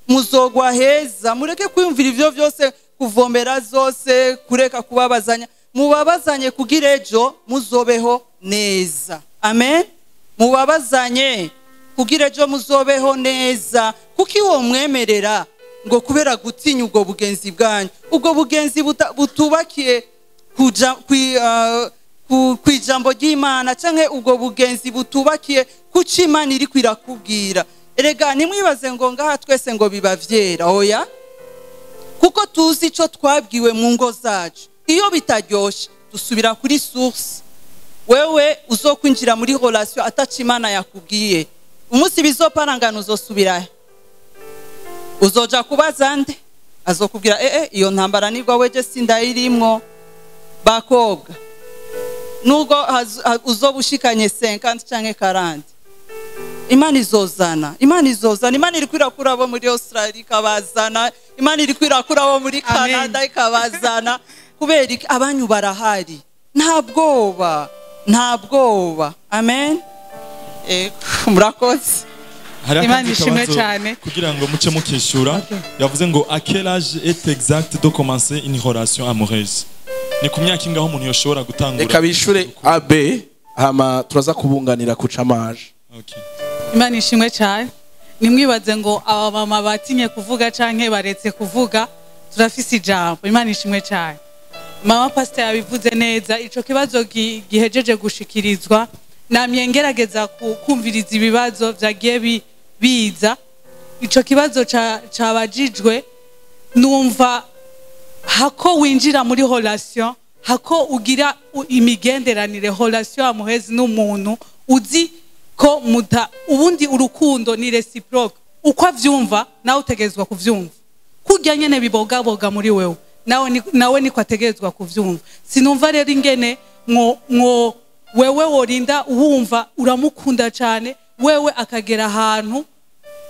Muzogwa heza. Mureke kwiyumvira ivyo vyose, kuvomera zose, kureka kubabazanya. Mubabazanye kugira ejo muzobeho neza. Amen. Mubabazanye kugira ejo muzobeho neza. Kuki wo mwemerera ngo kubera gutinya ubwo bugenzi bwanyu? Ubwo bugenzi butubakiye kuja kwijambo ry'Imana, canke ubwo bugenzi butubakiye kuki Imana iri kwirakubwira. Erega nimwibaze ngo ngaha twese ngo bibavyera, oya. Kuko tuzi ico twabwiwe mu ngo zacu. Iyo bitaryoshe dusubira kuri source. Wewe uzokwinjira muri relation ataci Imana yakubwiye, umunsi bizoparangana uzosubira, uzoja kubaza nde? Azokubwira iyo ntambara nibwo weje sindayirimwo. Bakobwa, nubwo uzobushikanye 50 canke 40, Imana izozana. Imana iri kwirakura abo muri Australia ikabazana. Imana iri kwirakura abo muri Canada ikabazana. Kubera abanyu barahari. Nta bwoba. Amen. Murakoze. Imana ishimwe cyane. Kugira ngo muce mukishura, yavuze ngo à quel âge est exact de commencer une relation amoureuse? Ni ku myaka ingaho umuntu yoshobora gutangura? Reka bishure AB hama turaza kubunganira ku camaje. Okay. Imana ishimwe cyane. Nimwibaze ngo aba mama batinye kuvuga canke baretse kuvuga, turafise ijambo. Imana ishimwe cyane. Mama pastor yabivuze neza, ico kibazo gihejeje gushikirizwa, namye ngerageza kumviriza ibibazo vyagiye biza. Ico kibazo cabajijwe, numva hako winjira muri relation, hako ugira imigenderanire relation amoureuse n'umuntu uzi ko ubundi urukundo ni reciproque. Uko avyumva nawe utegezwa kuvyumva. Kurya nyene bibogaboga muri wewe, nawe niko ategezwa kuvyumva. Sinumva rero ingene wewe worinda wumva uramukunda cyane, wewe akagera ahantu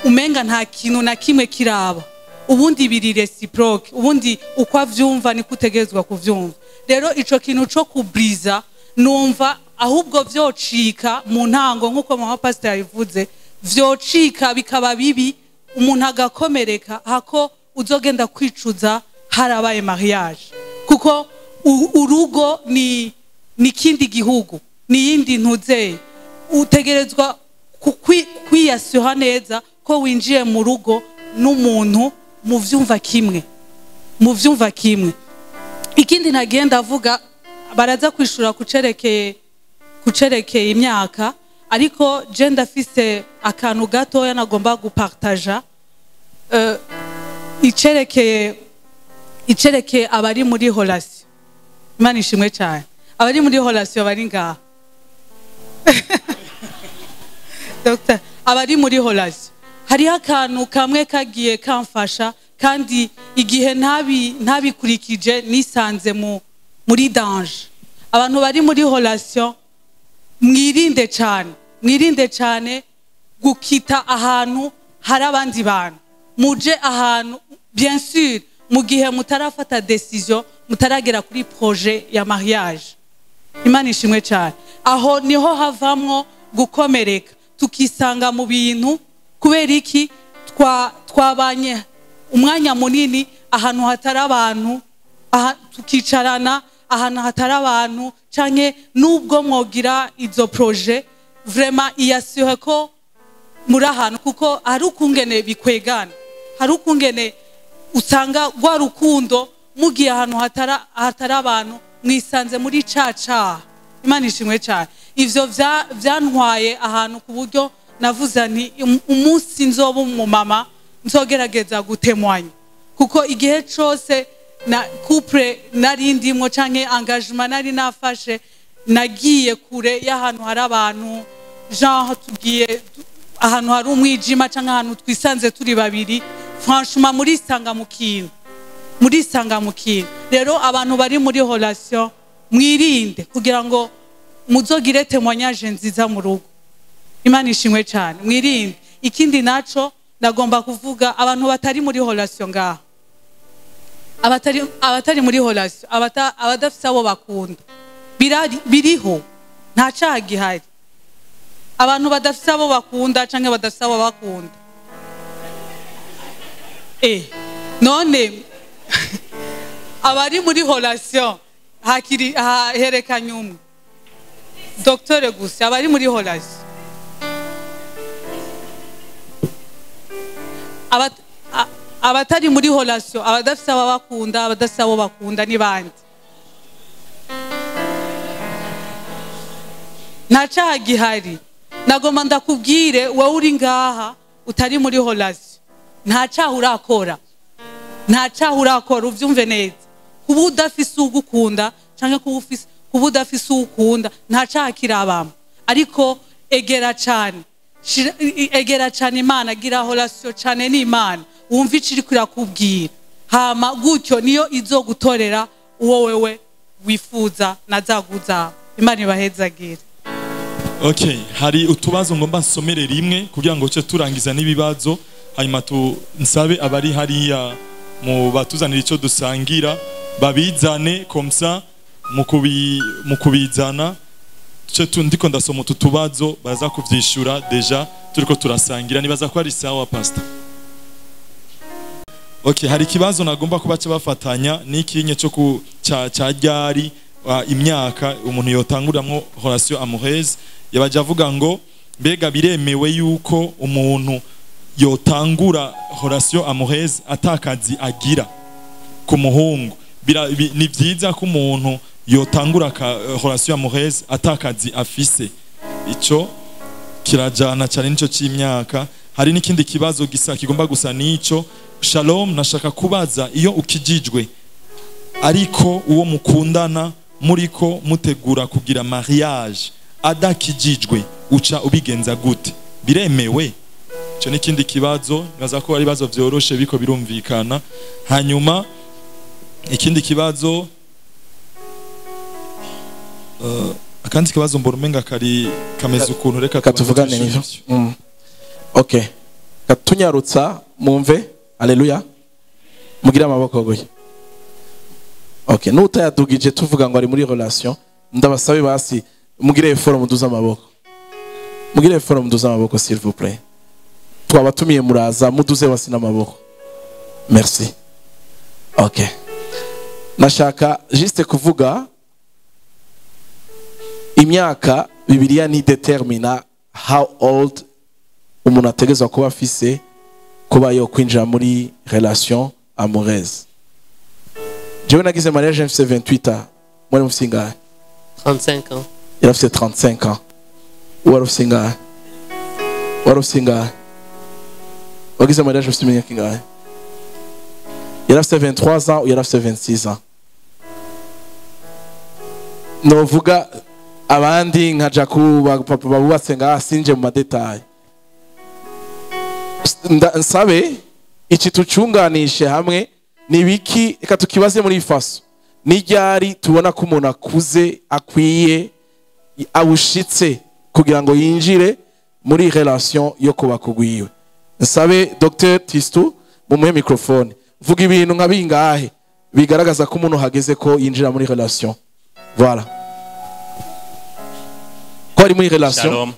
umenga nta kintu na kimwe kiraba. Ubundi biri reciproque, ubundi uko avyumva niko utegezwa kuvyumva. Rero ico kintu cyo kubriza numva ahubwo vyocika mu ntango, nkuko mama pastor yavuze, vyocika bikaba bibi, umuntu agakomereka, hako uzogenda kwicuza harabaye mariage. Kuko urugo ni kindi gihugu, ni yindi ntuze. Utegerezwa kwiyasura neza ko winjiye mu rugo n'umuntu muvyumva kimwe. Ikindi nagenda avuga, baraza kwishura kucerekeye imyaka, ariko je ndafise akantu gatoya nagomba gupartaja icerekeye abari muri relation. Imana ishimwe cyane. Abari muri relation bari ngaha. Doctor, abari muri relation hari akantu kamwe kagiye kamfasha, kandi igihe ntabikurikije nisanze muri danger. Abantu bari muri relation mwirinde cyane gukita ahantu hari abandi bantu. Muje ahantu bien sûr mu gihe mutarafata decision, mutaragera kuri projet ya mariage. Imana ishimwe cyane. Aho niho havamwo gukomereka, tukisanga mu bintu kubera iki twabanye umwanya munini ahantu hatari abantu, tukicarana ahantu hatari abantu, canke nubwo mwogira izo projet vraiment iyasure ko muri ahantu, kuko hari ukungene bikwegana, hari ukungene usanga rwa rukundo mugiye ahantu hatari abantu mwisanze muri caca. Imana ishimwe cyane. Ivyo vyantwaye ahantu ku buryo navuze nti umunsi nzoba umumama nzogerageza gutemwanya, kuko igihe cyose na couple nari ndimwo canke engagement nari nafashe, nagiye kure y'ahantu hari abantu, genre tugiye ahantu hari umwijima canke ahantu twisanze turi babiri, franchement muri sanga mukino. Rero abantu bari muri relation mwirinde kugira ngo muzogire témoignage nziza mu rugo. Imana ishimwe cyane, mwirinde. Ikindi naco ndagomba kuvuga, abantu batari muri relation ngaha, abatari muri relation, abadafise abo bakunda, biriho, nta cyaha gihari. abantu badafise abo bakunda canke badafise abo bakunda none abari muri relation hakiri herekanye umwe docteur gusa abari muri relation abatari muri relation abadafise abo bakunda abadafise abo bakunda ni bandi nta cyaha gihari nagomba ndakubwire wowe uri ngaha utari muri relation nta cyaha urakora uvyumve neza kuba udafise ugukunda canke kuba udafise ukunda nta cyaha kirabamo ariko egera cyane Imana gira relation cyane n'Imana wumva iciri kurakubwira hama gutyo niyo izogutorera uwo wewe wifuza nazaguza Imana ibahezagire. Okay, hari utubazo ngomba nsomere rimwe kugira ngo cyo turangiza n'ibibazo hanyuma nsabe abari hariya mu batuzanira ico dusangira babizane komsa mu kubizana cyo ndiko ndasoma utubazo baza kuvyishura deja turiko turasangira nibaza ko ari sawa pastor. Okay, hari kibazo nagomba kubaca bafatanya n'ikinye cyo ca ryari imyaka umuntu yotanguramwo relation amoureuse yabaje avuga ngo mbega biremewe yuko umuntu yotangura relation amoureuse atakazi agira ku muhungu ni vyiza ko umuntu yotangura relation amoureuse atakazi afise ico kirajana cyane nico c'imyaka. Hari n'ikindi kibazo kigomba gusa nico. Shalom, nashaka kubaza iyo ukijijwe ariko uwo mukundana muriko mutegura kugira mariage adakijijwe uca ubigenza gute biremewe? Cyo n'ikindi kibazo naza ko ari bibazo vyoroshe biko birumvikana. Hanyuma ikindi kibazo akandi kibazo mborumenga kari kameze ukuntu reka katuvugane nivyo. Okay, katunyarutsa mumve. Haleluya. Mugira amaboko goye. Okay, nutayadugije tuvuga ngo ari muri relation ndabasabe basi mugire effort muduza amaboko. Mugire effort muduza amaboko s'il vous plaît. Twabatumiye muraza muduze basi n'amaboko. Merci. Okay. Nashaka juste kuvuga imyaka Bibiliya ni determina how old umuntu ategezwa kuba afise kuba yo kwinjira muri relation amoureuse. Jewe nagize mariage mfise 28 ans. Mwari mfise ngahe? 35 ans. Il a fait 35 ans. Wari ufise ngahe? Wari ufise ngahe? Wagize mariage mfise imyaka ngahe? Il a fait 23 ans ou il a fait 26 ans? Novuga abandi nkaja ku papa babubatse ngaha sinje mu madetail. Nsabe iki tucunganishe hamwe nibiki reka tukibaze muri faso n'iryari tubona ko umuntu akuze akwiye awushitse kugira ngo yinjire muri relation yo kubakugwiwe. Nsabe Dr Tistu mumuhe microphone vuga ibintu nka bingahe bigaragaza ko umuntu hageze ko yinjira muri relation. Voilà. Ko ari muri relation. Shalom.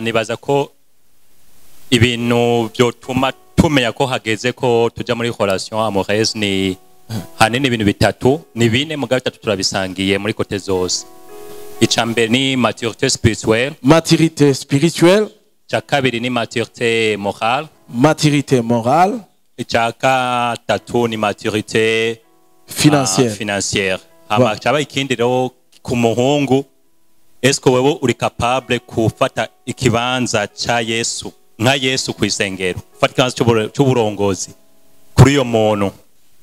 Nibaza ko ibintu byotuma tumenya ko hageze ko tuja muri relation amoureuse ni hanini ibintu bitatu ni bine mu gatatu turabisangiye muri kote zose. Icambere ni maturité spirituelle. Maturité spirituelle. Cha kabiri ni maturité morale. Maturité morale. Cha gatatu ni maturité financière. Financière. Hama chaba ikindi rero ku muhungu est-ce que wewe uri capable kufata ikibanza cha Yesu nka Yesu kwisengero fata ikibanza cy'uburongozi kuri yo muntu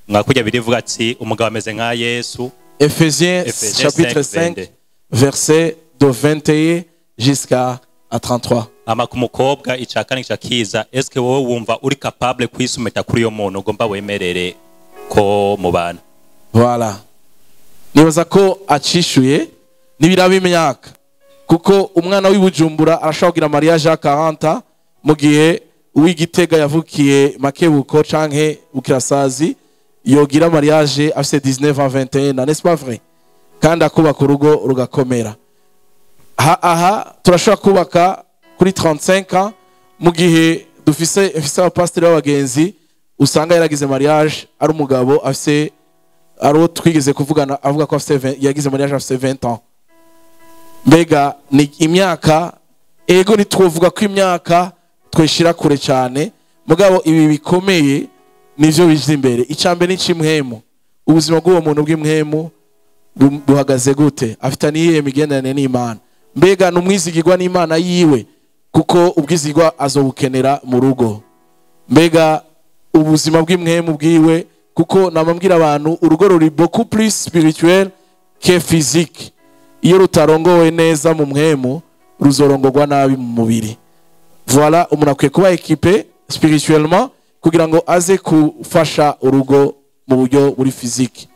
nka kujya birivuga ati umugabo ameze nka Yesu. Ephésiens chapitre 5 verset de 21 jusqu'à 33. Ama ku mukobwa icakani cyakiza est-ce que wowe wumva uri capable kwisumeta kuri yo muntu ugomba wemerere ko mubana? Voilà. Nibaza ko acishuye nibiraba imyaka kuko umwana w'ibujumbura arashobora kugira mariage ya 40 mu gihe uw'Igitega yavukiye Makebuko canke Bukirasazi yogira mariage afise 19 ans 21 ans, n'est-ce pas vrai? Kandi akubaka urugo rugakomera. Aha turashobora kubaka kuri 35 ans mu gihe dufise abapasiteri b'abagenzi usanga yaragize mariage ari umugabo afise aro twigeze kuvugana avuga ko yagize mariage afise 20 ans. Mbega ni imyaka ego ntitwovuga ko imyaka tweshira kure cyane mugabo ibi bikomeye nivyo bije imbere. Icambe n'icimwemo ubuzima bw'uwo muntu bw'imwemo buhagaze gute, afitaniye imigenderanire n'Imana. Mbega numwizigirwa n'Imana yiwe kuko ubwizigwa azobukenera mu rugo. Mbega ubuzima bw'imwemo bwiwe kuko namambwira abantu urugo ruri beaucoup plus spirituel que physique. Iyo rutarongowe neza mu mwemo ruzorongorwa nabi mu mubiri. Voilà, umuntu akwiye kuba équipé spirituellement kugira ngo aze kufasha urugo mu buryo buri physique.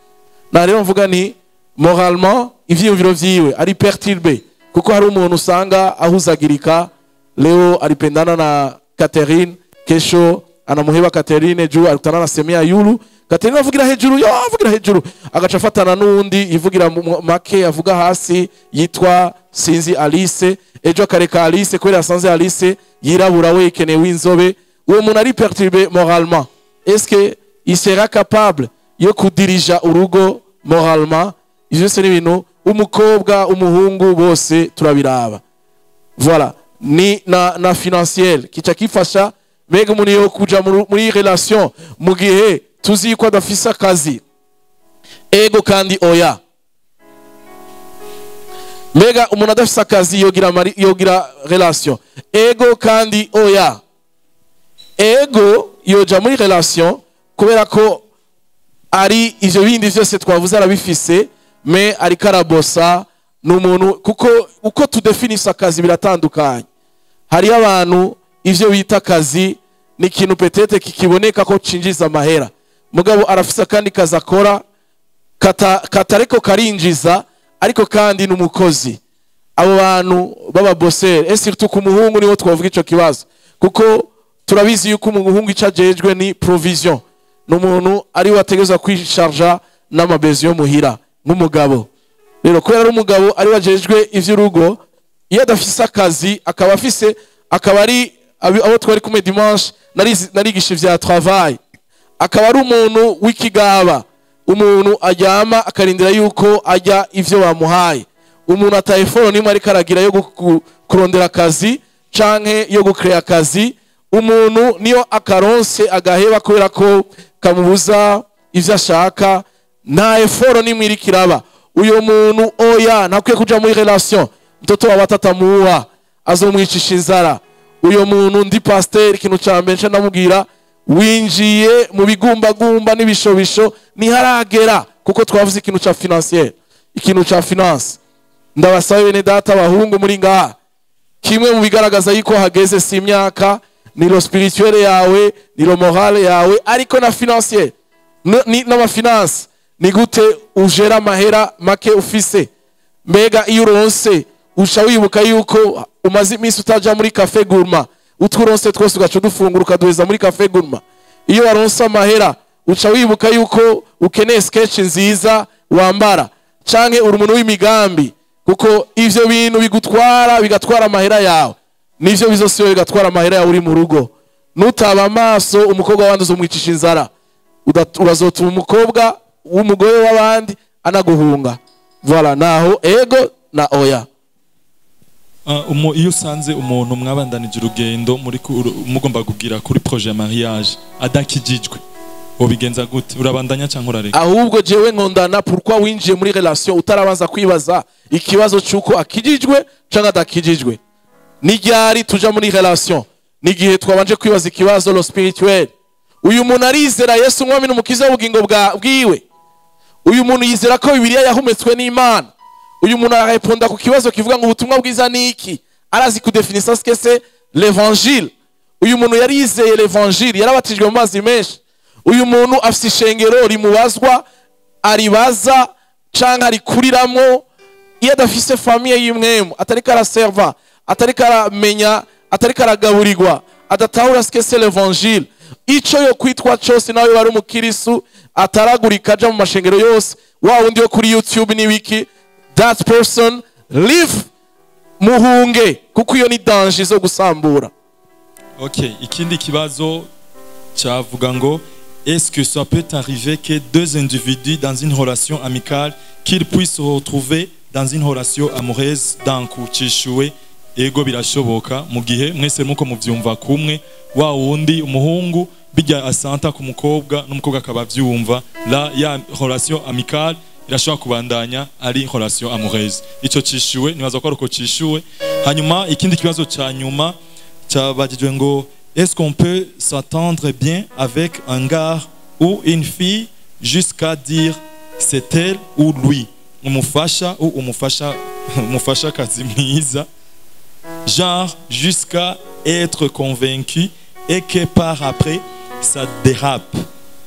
Na rero mvuga ni moralement ivyiyumviro vyiwe ari perturbé kuko hari umuntu usanga ahuzagirika. Leo alipendana na Catherine, kesho anamuheba Catherine juu alikutana na Semia Yulu. Catherine avugira hejuru agaca afatana n'undi ivugira make avuga hasi yitwa sinzi Alice, ejo akareka Alice kubera asanze Alice yirabura we ikeneye w'inzobe. Uwo muntu ari perturbé moralement. Est-ce que il sera capable yo kudirija urugo moralement? Ivyo se n'ibintu umukobwa umuhungu bose turabiraba. Voilà, ni na financiel kica kifasha. Mbega umuntu yo kuja muri relation mu gihe tuzi ko adafise akazi ego kandi oya. Mbega umuntu adafise akazi yogira relation ego kandi oya. Ego yoja muri relation kubera ko ari ivyo bindi vyose twavuze arabifise me ari karabosa n'umuntu kuko uko tudefinisa akazi biratandukanye. Hari abantu ivyo bita akazi ni ikintu petete kikiboneka ko cinjiza amahera mugabo arafisa kandi kazi akora katareko karinjiza ariko kandi n'umukozi. Abo bantu baba bosser et surtout ku muhungu niho twavuga ico kibazo kuko turabizi yuko umuhungu icajejwe ni provision n'umuntu ari wategeza kwisharja n'amabezi yo muhira nk'umugabo. Rero ko yari umugabo ari wajejwe ivy'urugo iyo adafise akazi akaba afise akaba ari abo twari kumwe dimanche narigisha vya travail akaba ari umuntu w'ikigaba umuntu ajyama akarindira yuko ajya ivyo bamuhaye. Umuntu atayeforo nimwe ari karagira yo kurondera akazi canke yo gukrea akazi. Umuntu niyo akaronse agaheba kubera ko kamubuza ivyo ashaka nta eforo nimwe iri kiraba. Uyo muntu oya ntakwiye kuja muri relation. Mtoto wa watatamuwa azomwicisha inzara. Uyo muntu ndi pasteur ikintu cambe nca ndamubwira winjiye mu bigumbagumba n'ibishobisho niharagera kuko twavuze ikintu ca financier ikintu ca finance. Ndabasabe bene data bahungu muri ngaha kimwe mu bigaragaza yuko hageze si imyaka ni lo spirituel yawe ni lo moral yawe ariko na financier n'ama finance ni gute ujera amahera make ufise. Mbega iyo uronse usha wibuka yuko umaze iminsi utaja muri cafe gourmand utwuronse twose ugaca dufungura ukaduheza muri cafe gourmand. Iyo waronse amahera uca wibuka yuko ukeneye sketch nziza wambara canke uri umuntu w'imigambi kuko ivyo bintu bigatwara amahera yawe nivyo bizosiyo bigatwara amahera yawe uri mu rugo. Nutaba amaso umukobwa wandi uzomwicisha inzara urazotuma umukobwa w'umugore w'abandi anaguhunga. Voilà, naho ego na oya. Iyo usanze umuntu mwabandanije urugendo mugomba kugira kuri projet ya mariage adakijijwe obigenza gute? Urabandanya cyangwa urareka? Ahubwo jewe nkondana pourquoi winjiye muri relation utarabanza kwibaza ikibazo cyuko akijijwe cyangwa adakijijwe. Ni ryari tuja muri relation? Ni gihe twabanje kwibaza ikibazo lo spirituel. Uyu muntu arizera Yesu mwami n'umukiza w'ubugingo bwiwe. Uyu muntu yizera ko Bibiliya yahumetswe n'Imana. Uyu muntu arareponda ku kibazo kivuga ngo ubutumwa bwiza ni iki? Arazi kudefinisa ce que c'est l'évangile. Uyu muntu yarizeye l'évangile, yarabatijwe mu mazi menshi. Uyu muntu afite ishengero rimubazwa aribaza canke arikuriramo iyo adafise famille y'imwemu atari karaserva atari karamenya atari karagaburirwa adatahura ce que c'est l'évangile. Ico yo kwitwa cyose nawe bari umukirisu ataragurika aja mu mashengero yose wa wundi yo kuri YouTube ni wiki that person live muhunge kuko iyo ni danger zo gusambura. Ok, ikindi kibazo cyavuga ngo est-ce que ça peut arriver que deux individus dans une relation amicale qu'ils puissent se retrouver dans une relation amoureuse d'un coup cishuwe ego birashoboka mu gihe mwese muko muvyumva kumwe wa wundi umuhungu bijya asanta ku mukobwa n'umukobwa akaba vyumva la ya relation amicale irashobora kubandanya ari relation amoureuse ico cishuwe nibaza ko ariko cishuwe. Hanyuma ikindi kibazo ca nyuma cyabajijwe ngo est-ce qu'on peut s'entendre bien avec un gars ou une fille jusqu'à dire c'est elle ou lui, umufasha ou umufasha kazi mwiza, genre jusqu'à être convaincu et que par après ça dérape,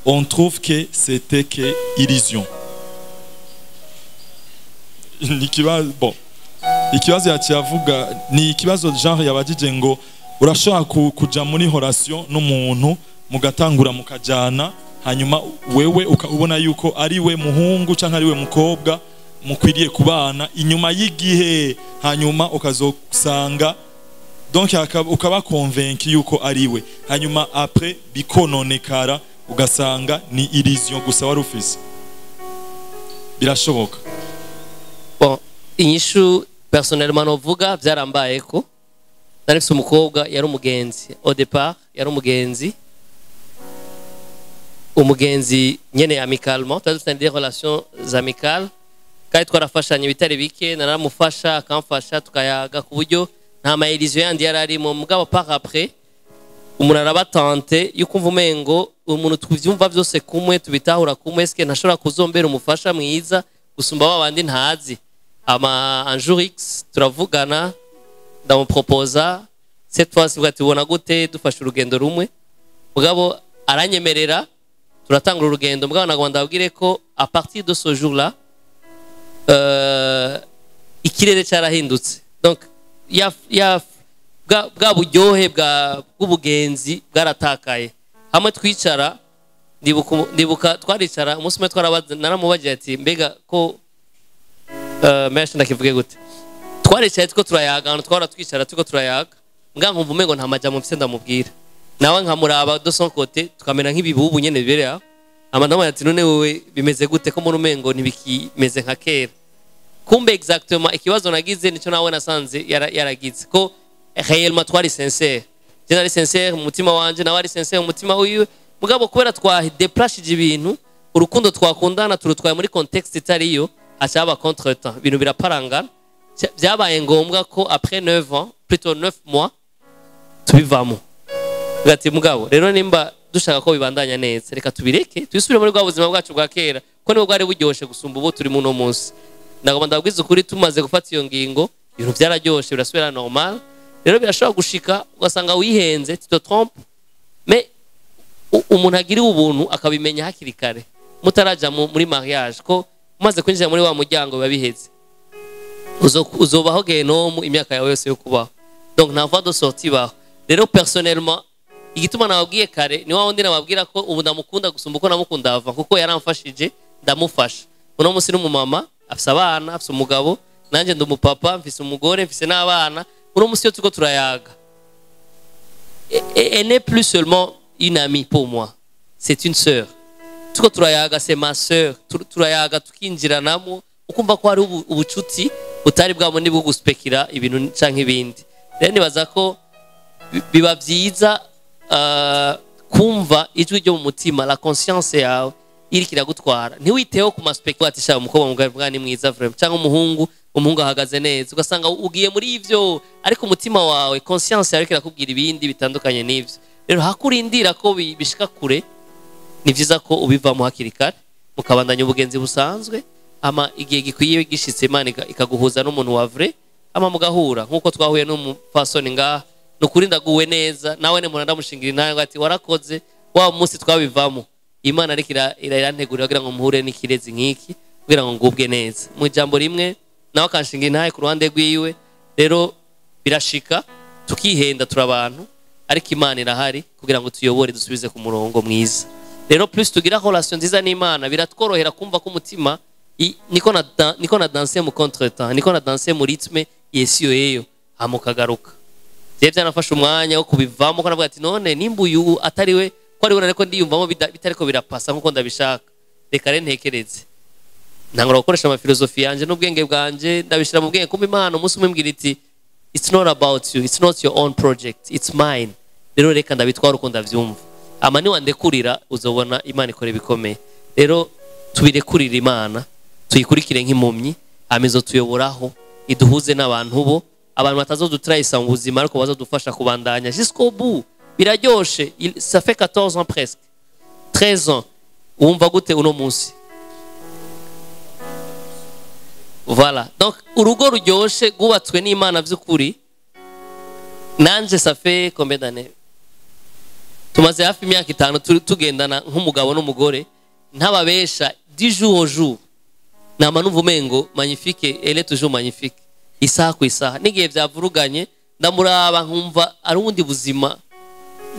on trouve que c'était que illusion. Bon, ikibazo yaciyavuga ni ikibazo genre yabajije ngo urashobora kuja muri relation n'umuntu mugatangura mukajana hanyuma wewe ukabona yuko ari we muhungu canke ari we mukobwa mukwiriye kubana inyuma y'igihe hanyuma ukazosanga donc ukaba convaincu yuko ari we hanyuma après bikononekara ugasanga ni illusion gusa wari ufise. Birashoboka. Bon, inyishu personnellement novuga byarambaye ko narifise umukobwa yari umugenzi au départ yari umugenzi nyene amicalement twari dufite des relations amicales kandi twarafashanya bitari bike naramufasha akamfasha tukayaga ku buryo nta mailision yandi yari arimo mugabo par après umuntu arabatante yukumva umengo umuntu tuvyumva byose kumwe tubitahura kumwe eske ntashobora kuzombera umufasha mwiza gusumba babandi ntazi ama un jour X turavugana ndamuproposa cette fois si tubona gute dufashe urugendo rumwe mugabo aranyemerera turatangura urugendo mugabo nagomba ndabwire ko à partir de ce jour là ikirere cyarahindutse donc ya bwa buryohe bw'ubugenzi bwaratakaye hamwe twicara ndibuka twaricara umunsi umwe twarabaza naramubagira ati mbega ko mesha ndakivuge gute twaricaye tuko turayaga twara twicara tuko turayaga mbwa nkumva umengo nta majambo mfise ndamubwira nawe nkamuraba de son côté tukamera nk'ibibubu nyene bibereye amandamo ati none wewe bimeze gute ko muri umengo ntibikimeze nka kera kumbe exactement ikibazo nagize nico nawe nasanze yaragize ko réellement twari sincère je nari sincère mu mutima wanje nawe ari sincère mu mutima wiwe mugabo kubera twadeplashije ibintu urukundo twakundana turutwaye muri contexte itariyo acaba contretemps ibintu biraparangana byabaye ngombwa ko après 9 ans plutôt 9 mois tubivamo gati mugabo rero nimba dushaka ko bibandanya neza reka tubireke twisubire muri bwa buzima bwacu bwa kera ko nibo bwari buryoshe gusumba ubu turi mu no munsi ndagomba ndabwiza ukuri tumaze gufata iyo ngingo ibintu byararyoshe birasubira normal rero birashobora gushika ugasanga wihenze tu te trompes mais umuntu agiriwe ubuntu akabimenya hakiri kare mutaraja muri mariage ko umaze kwinjira muri wa muryango babiheze uzobaho genomu imyaka yawe yose yo kubaho donc nta voie de sortie baho rero personnellement igituma nababwiye kare ni wa wundi nababwira ko ubu ndamukunda gusumba uko namukunda ava kuko yaramfashije ndamufasha uno munsi n'umumama afise abana afise umugabo nanje ndi umupapa mfise umugore mfise n'abana uno munsi yo tuko turayaga elle n'est plus seulement une amie pour moi c'est une sœur tuko turayaga c'est ma sœur turayaga tukinjiranamo ukumva ko hari ubucuti butari bwamundi bwo guspekira ibintu canke ibindi rero nibaza ko biba byiza kumva ijwi ryo mu mutima la conscience yawe iri kiragutwara ntiwiteho ku maspekulatisha umukobwa mugabo ni mwiza vraiment cyangwa umuhungu ahagaze neza ugasanga ugiye muri ivyo ariko umutima wawe conscience yawe kirakubwira ibindi bitandukanye n'ivyo rero hakurindira ko bishika kure ni vyiza ko ubivamo hakiri kare mukabandanya ubugenzi busanzwe ama igihe gikwiye gishitse Imana ikaguhuza n'umuntu wa vrai ama mugahura nkuko twahuye n'umupfasoni ngaha nukuri ndaguwe neza nawe ne muranda mushingira nayo ati warakoze wa munsi twabivamo Imana ariko irantegurira kugira ngo muhure n'ikirezi nk'iki kugira ngo ngubwe neza mu jambo rimwe nawe akanshingira naye ku ruhande rwiwe rero birashika tukihenda turabantu ariko Imana irahari kugira ngo tuyobore dusubize ku murongo mwiza rero plus tugira relation nziza n'Imana biratworohera kumva ko umutima niko na danser mu contretemps niko na danser mu rythme yesiyo yeyo hamukagaruka je byanafashe umwanya wo kubivamo ko navuga ati none nimba uyu atari we ko ari we ariko ndiyumvamo bitariko birapasa nkuko ndabishaka reka re ntekereze ntangura gukoresha ama filosofi yanje n'ubwenge bwanje ndabishira mu bwenge kumbe Imana umunsi umwe mbwira iti it's not about you, it's not your own project, it's mine. Rero reka ndabitwara uko ndavyumva ama ni wandekurira uzobona Imana ikora bikomeye. Rero tubirekurira Imana tuyikurikire nk'impumyi amezo tuyoboraho iduhuze n'abantu bo abantu batazodutrayisa mu buzima ariko bazodufasha kubandanya jusqu'au bout. Biraryoshe, ça fait 14 ans presque 13 ans wumva gute uno munsi. Voilà, donc urugo ruryoshe gubatswe n'Imana vy'ukuri. Nanje ça fait combien d'années? Tumaze hafi imyaka 5 tugendana nk'umugabo n'umugore ntababesha du jour au jour. Nama numva umengo magnifique, elle est toujours magnifique. Isaha ku isaha nigihe vyavuruganye ndamuraba nkumva ari ubundi buzima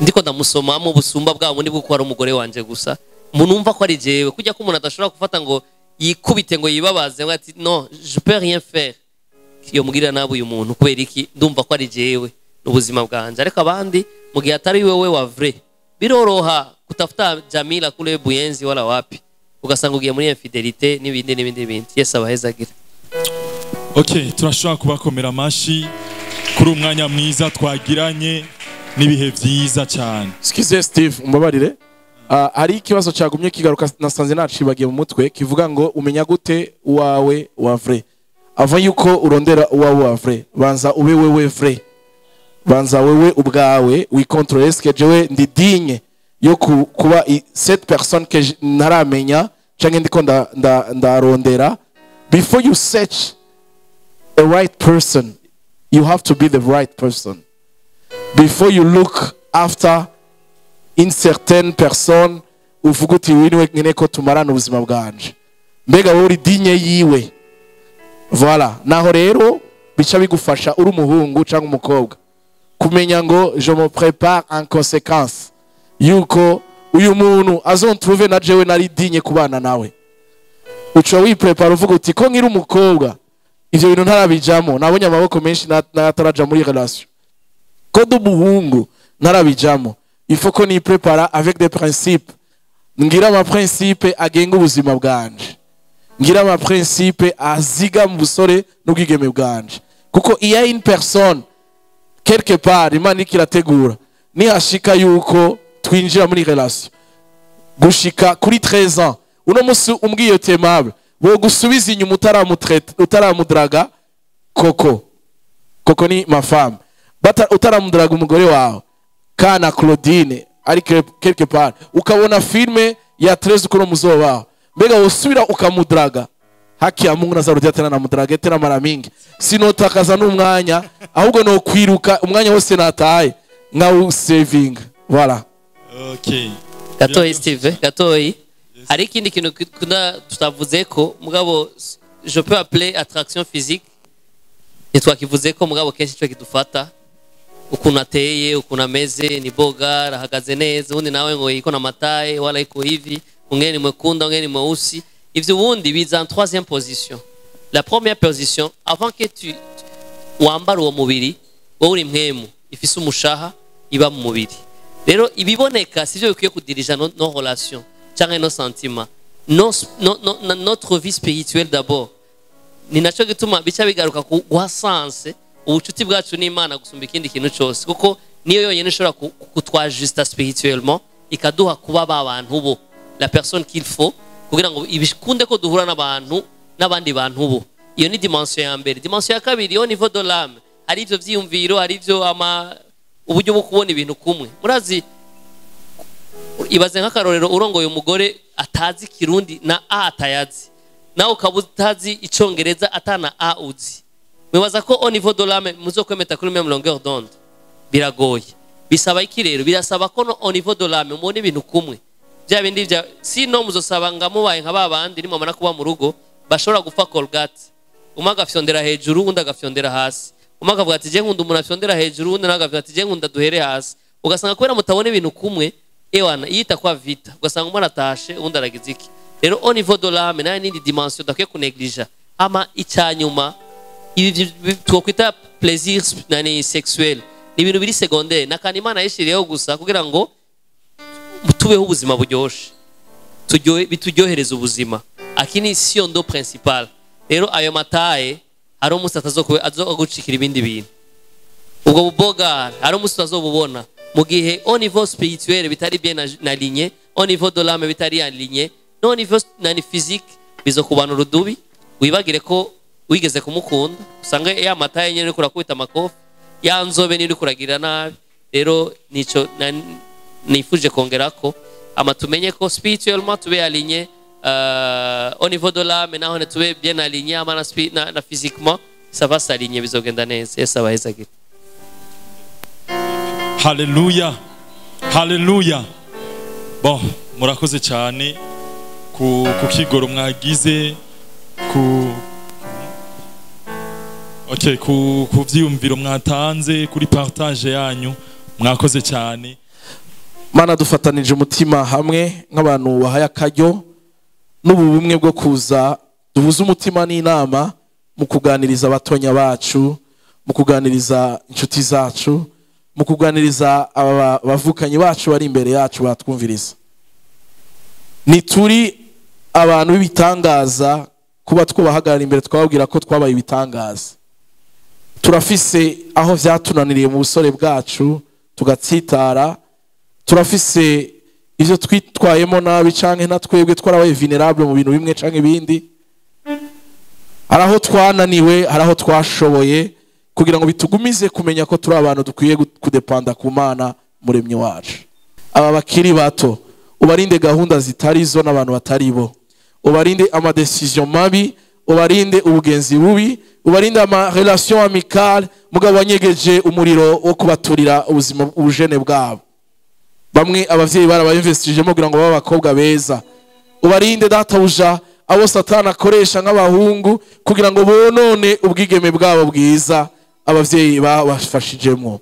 ndiko ndamusomamo busumba bwa bundi bwo kwara umugore wanje gusa munumva ko ari jewe kujya ko umuntu adashobora gufata ngo yikubite ngo yibabaze ngo ati non je peux rien faire kiyo mugira nabo uyu muntu kubera iki ndumva ko ari jewe n'ubuzima bwanje ariko abandi mu gihe atari wewe wa vrai biroroha kutafuta Jamila kule Buyenzi wala wapi ugasanga ugiye muri infidelité n'ibindi yes abahezagira. Okay, turashobora kubakomera amashi kuri umwanya mwiza twagiranye n'ibihe vyiza cyane. Skize Steve umbabarire hari ikibazo cyagumye kigaruka nasanze nacibagiye mu mutwe kivuga ngo umenya gute wawe wa vrai. Ava yuko urondera uwawe wa vrai banza ube wewe vrai. Banza wewe ubwawe wikontrole eske jewe ndi digne yo kuba cette personne que naramenya canke ndiko ndarondera. Before you search a right person, you have to be the right person. Before you look after une certaine personne, uvuga uti winiwe nkene ko tumarana ubuzima bwanje. Mbega wowe uri digne yiwe. Voilà, naho rero bica bigufasha uri umuhungu cyangwa umukobwa. Kumenya ngo je me prépare en conséquence. Yuko uyu muntu azontrouver na jewe nari digne kubana nawe. Uco wiprepara uvuga uti ko nkiri umukobwa ivyo bintu ntarabijamo nabonye amaboko menshi nataraja muri relation ko dumuhungu ntarabijamo il faut ko ni prepara avec des principes ngira ama principe agenga ubuzima bwanje ngira ama principe aziga mu busore n'ubwigeme bwanje kuko iya une personne quelque part Imana ikirategura ni hashika yuko twinjira muri relation gushika kuri 13 ans uno musi umbwiye temable bo gusubiza inyuma utaramudraga koko ni ma femme utaramudraga umugore wawe kana Claudine ari quelque part ukabona filme ya 13 uko muzoba mbega usubira ukamudraga haki ya Mungu nazarudia tena na mudraga tena mara mingi sinotakaza n'umwanya ahubwo no kwiruka umwanya wose nataye nka saving. Voilà. Okay. Gatoyi Steve, gatoyi. Hari ikindi kintu tutavuze ko mugabo je peux appeler attraction physique nitwakivuze ko mugabo kenshi cyo kidufata ukuntu ateye ukuntu ameze ni boga rahagaze neza undi nawe ngo yiko na mataye wala iko hivi ungeni mwekunda ungeni mweusi ivyo ubundi biza en troisième position. La première position avant que tu wambara uwo mubiri wowe uri mpemu ifise umushaha iba mu mubiri rero ibiboneka sivyo bikwiye kudirija no relation cyangwa nos sentiments notre vie spirituelle d'abord ni naco gituma bica bigaruka guha sense ubucuti bwacu n'Imana gusumba ikindi kintu cyose kuko niyo yonyene ishobora kutwajusta spirituellement ikaduha kuba babantu bo la personne qu'il faut kugira ngo ibikunde ko duhura n'abantu n'abandi bantu bo. Iyo ni dimension ya mbere. Dimension ya kabiri au niveau de l'âme hari ivyo vyiyumviro hari ivyo uburyo bwo kubona ibintu kumwe. Murazi ibaze nk'akarorero urongoye umugore atazi Kirundi na a atayazi nawe ukaba utazi icongereza atana a uzi mwibaza ko au niveau de l'âme muzokwemeta kuri même longueur d'onde biragoye bisaba iki rero birasaba ko au niveau de l'âme mubone ibintu kumwe bya bindi bya sino muzosaba ngamubaye nka babandi ni mama nakuba mu rugo bashobora gufa colgate umaga afyondera hejuru undi agafyondera hasi umaga avuga ati je nkunda umuntu afyondera hejuru undi nagavuga ati je nkunda duhere hasi ugasanga kubera mutabone ibintu kumwe ewana yita kwa vita ugasanga umuntu atashe undi aragize iki rero au niveau de l'âme na nindi dimension dakwiye kuneglige ama icyanyuma ibi twokwita plaisir nani sexuel ni ibintu biri secondaire nakandi Imana yishiriyeho gusa kugira ngo tubeho ubuzima buryoshe bituryohereza ubuzima akini siyo ndo principal rero ayo mataye hari umunsi azogucikira ibindi bintu ubwo buboga hari umunsi azobubona mu gihe au niveau spirituel bitari bien aligné au niveau de l'âme bitari aligné no niveau nani physique bizokubana urudubi wibagire ko wigeze kumukunda usanga ya mataye nyene uri kurakubita amakofi ya nzobe niri kuragira nabi rero nico nifuje kongerako ama tumenye ko spirituellement tube aligné au niveau de l'âme naho ne tube bien aligné ama na physiquement ça va s'aligner bizogenda neza esa bahezagira. Haleluya, haleluya. Bon, murakoze cyane ku kigoro mwagize ku vyiyumviro mwatanze kuri partage yanyu mwakoze cyane. Mana dufatanije umutima hamwe nk'abantu bahaye akaryo n'ubumwe bwo kuza duhuza umutima n'inama mu kuganiriza abatonya bacu, mu kuganiriza inshuti zacu, mu kuganiriza abavukanyi bacu bari imbere yacu batwumviriza. Ni turi abantu b'ibitangaza kuba twabahagarara imbere twababwira ko twabaye ibitangaza. Turafise aho vyatunaniriye mu busore bwacu tugatsitara, turafise ivyo twitwayemo nabi canke natwebwe twarabaye vulnerable mu bintu bimwe canke ibindi. Araho twananiwe, araho twashoboye kugira ngo bitugumize kumenya ko turi abantu dukwiye kudepanda ku Mana muremyi wacu. Aba bakiri bato ubarinde gahunda zitari zo n'abantu batari bo, ubarinde ama decision mabi, ubarinde ubugenzi bubi, ubarinde ama relation amicale mugabo wanyegeje umuriro wo kubaturira ubuzima ubujene bwabo. Bamwe abavyeyi barabayinvestijemo kugira ngo babakobwa beza. Ubarinde databuja abo Satani akoresha nk'abahungu kugira ngo bonone ubwigeme bwabo bwiza abavyeyi bafashijemo.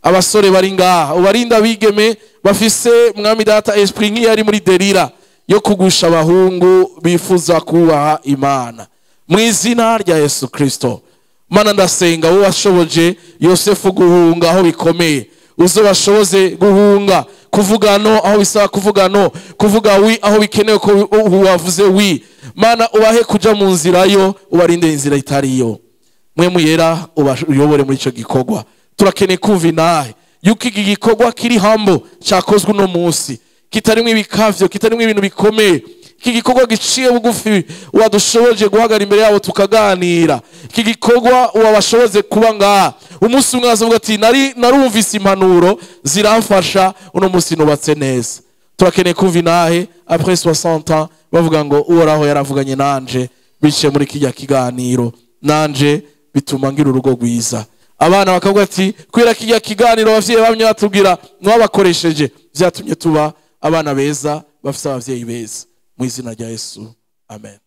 Abasore bari ngaha ubarinde abigeme bafise mwami data esprit nk'iyari muri derira yo kugusha abahungu bifuza kubaha Imana. Mu izina rya Yesu Kristo. Mana ndasenga wowe washoboje Yosefu guhunga aho bikomeye, uzo bashoboze guhunga kuvuga no aho bisaba kuvuga no, kuvuga wi aho bikenewe ko wavuze wi. Mana ubahe kuja mu nzira yo, ubarinde inzira itariyo. Mwe muyera uyobore muri ico gikorwa. Turakeneye kumva inahe yuko iki gikorwa kiri hambo cyakozwe no munsi, kitarimwe ibikavyo, kitarimwe ibintu bikomeye. Iki gikorwa giciye bugufi wadushoboje guhagara imbere yabo tukaganira. Iki gikorwa wabashoboze kuba ngaha umunsi umwe azavuga ati narumvise impanuro ziramfasha uno munsi nubatse neza. Turakeneye kumva inahe après 60 ans bavuga ngo uhoraho yaravuganye nanje biciye muri kijya kiganiro, nanje bituma ngira urugo rwiza. Abana bakavuga ati kwira kijya kiganiro abavyeyi bamye batubwira mwabakoresheje byatumye tuba abana beza bafite abavyeyi beza. Mu izina rya Yesu, amen.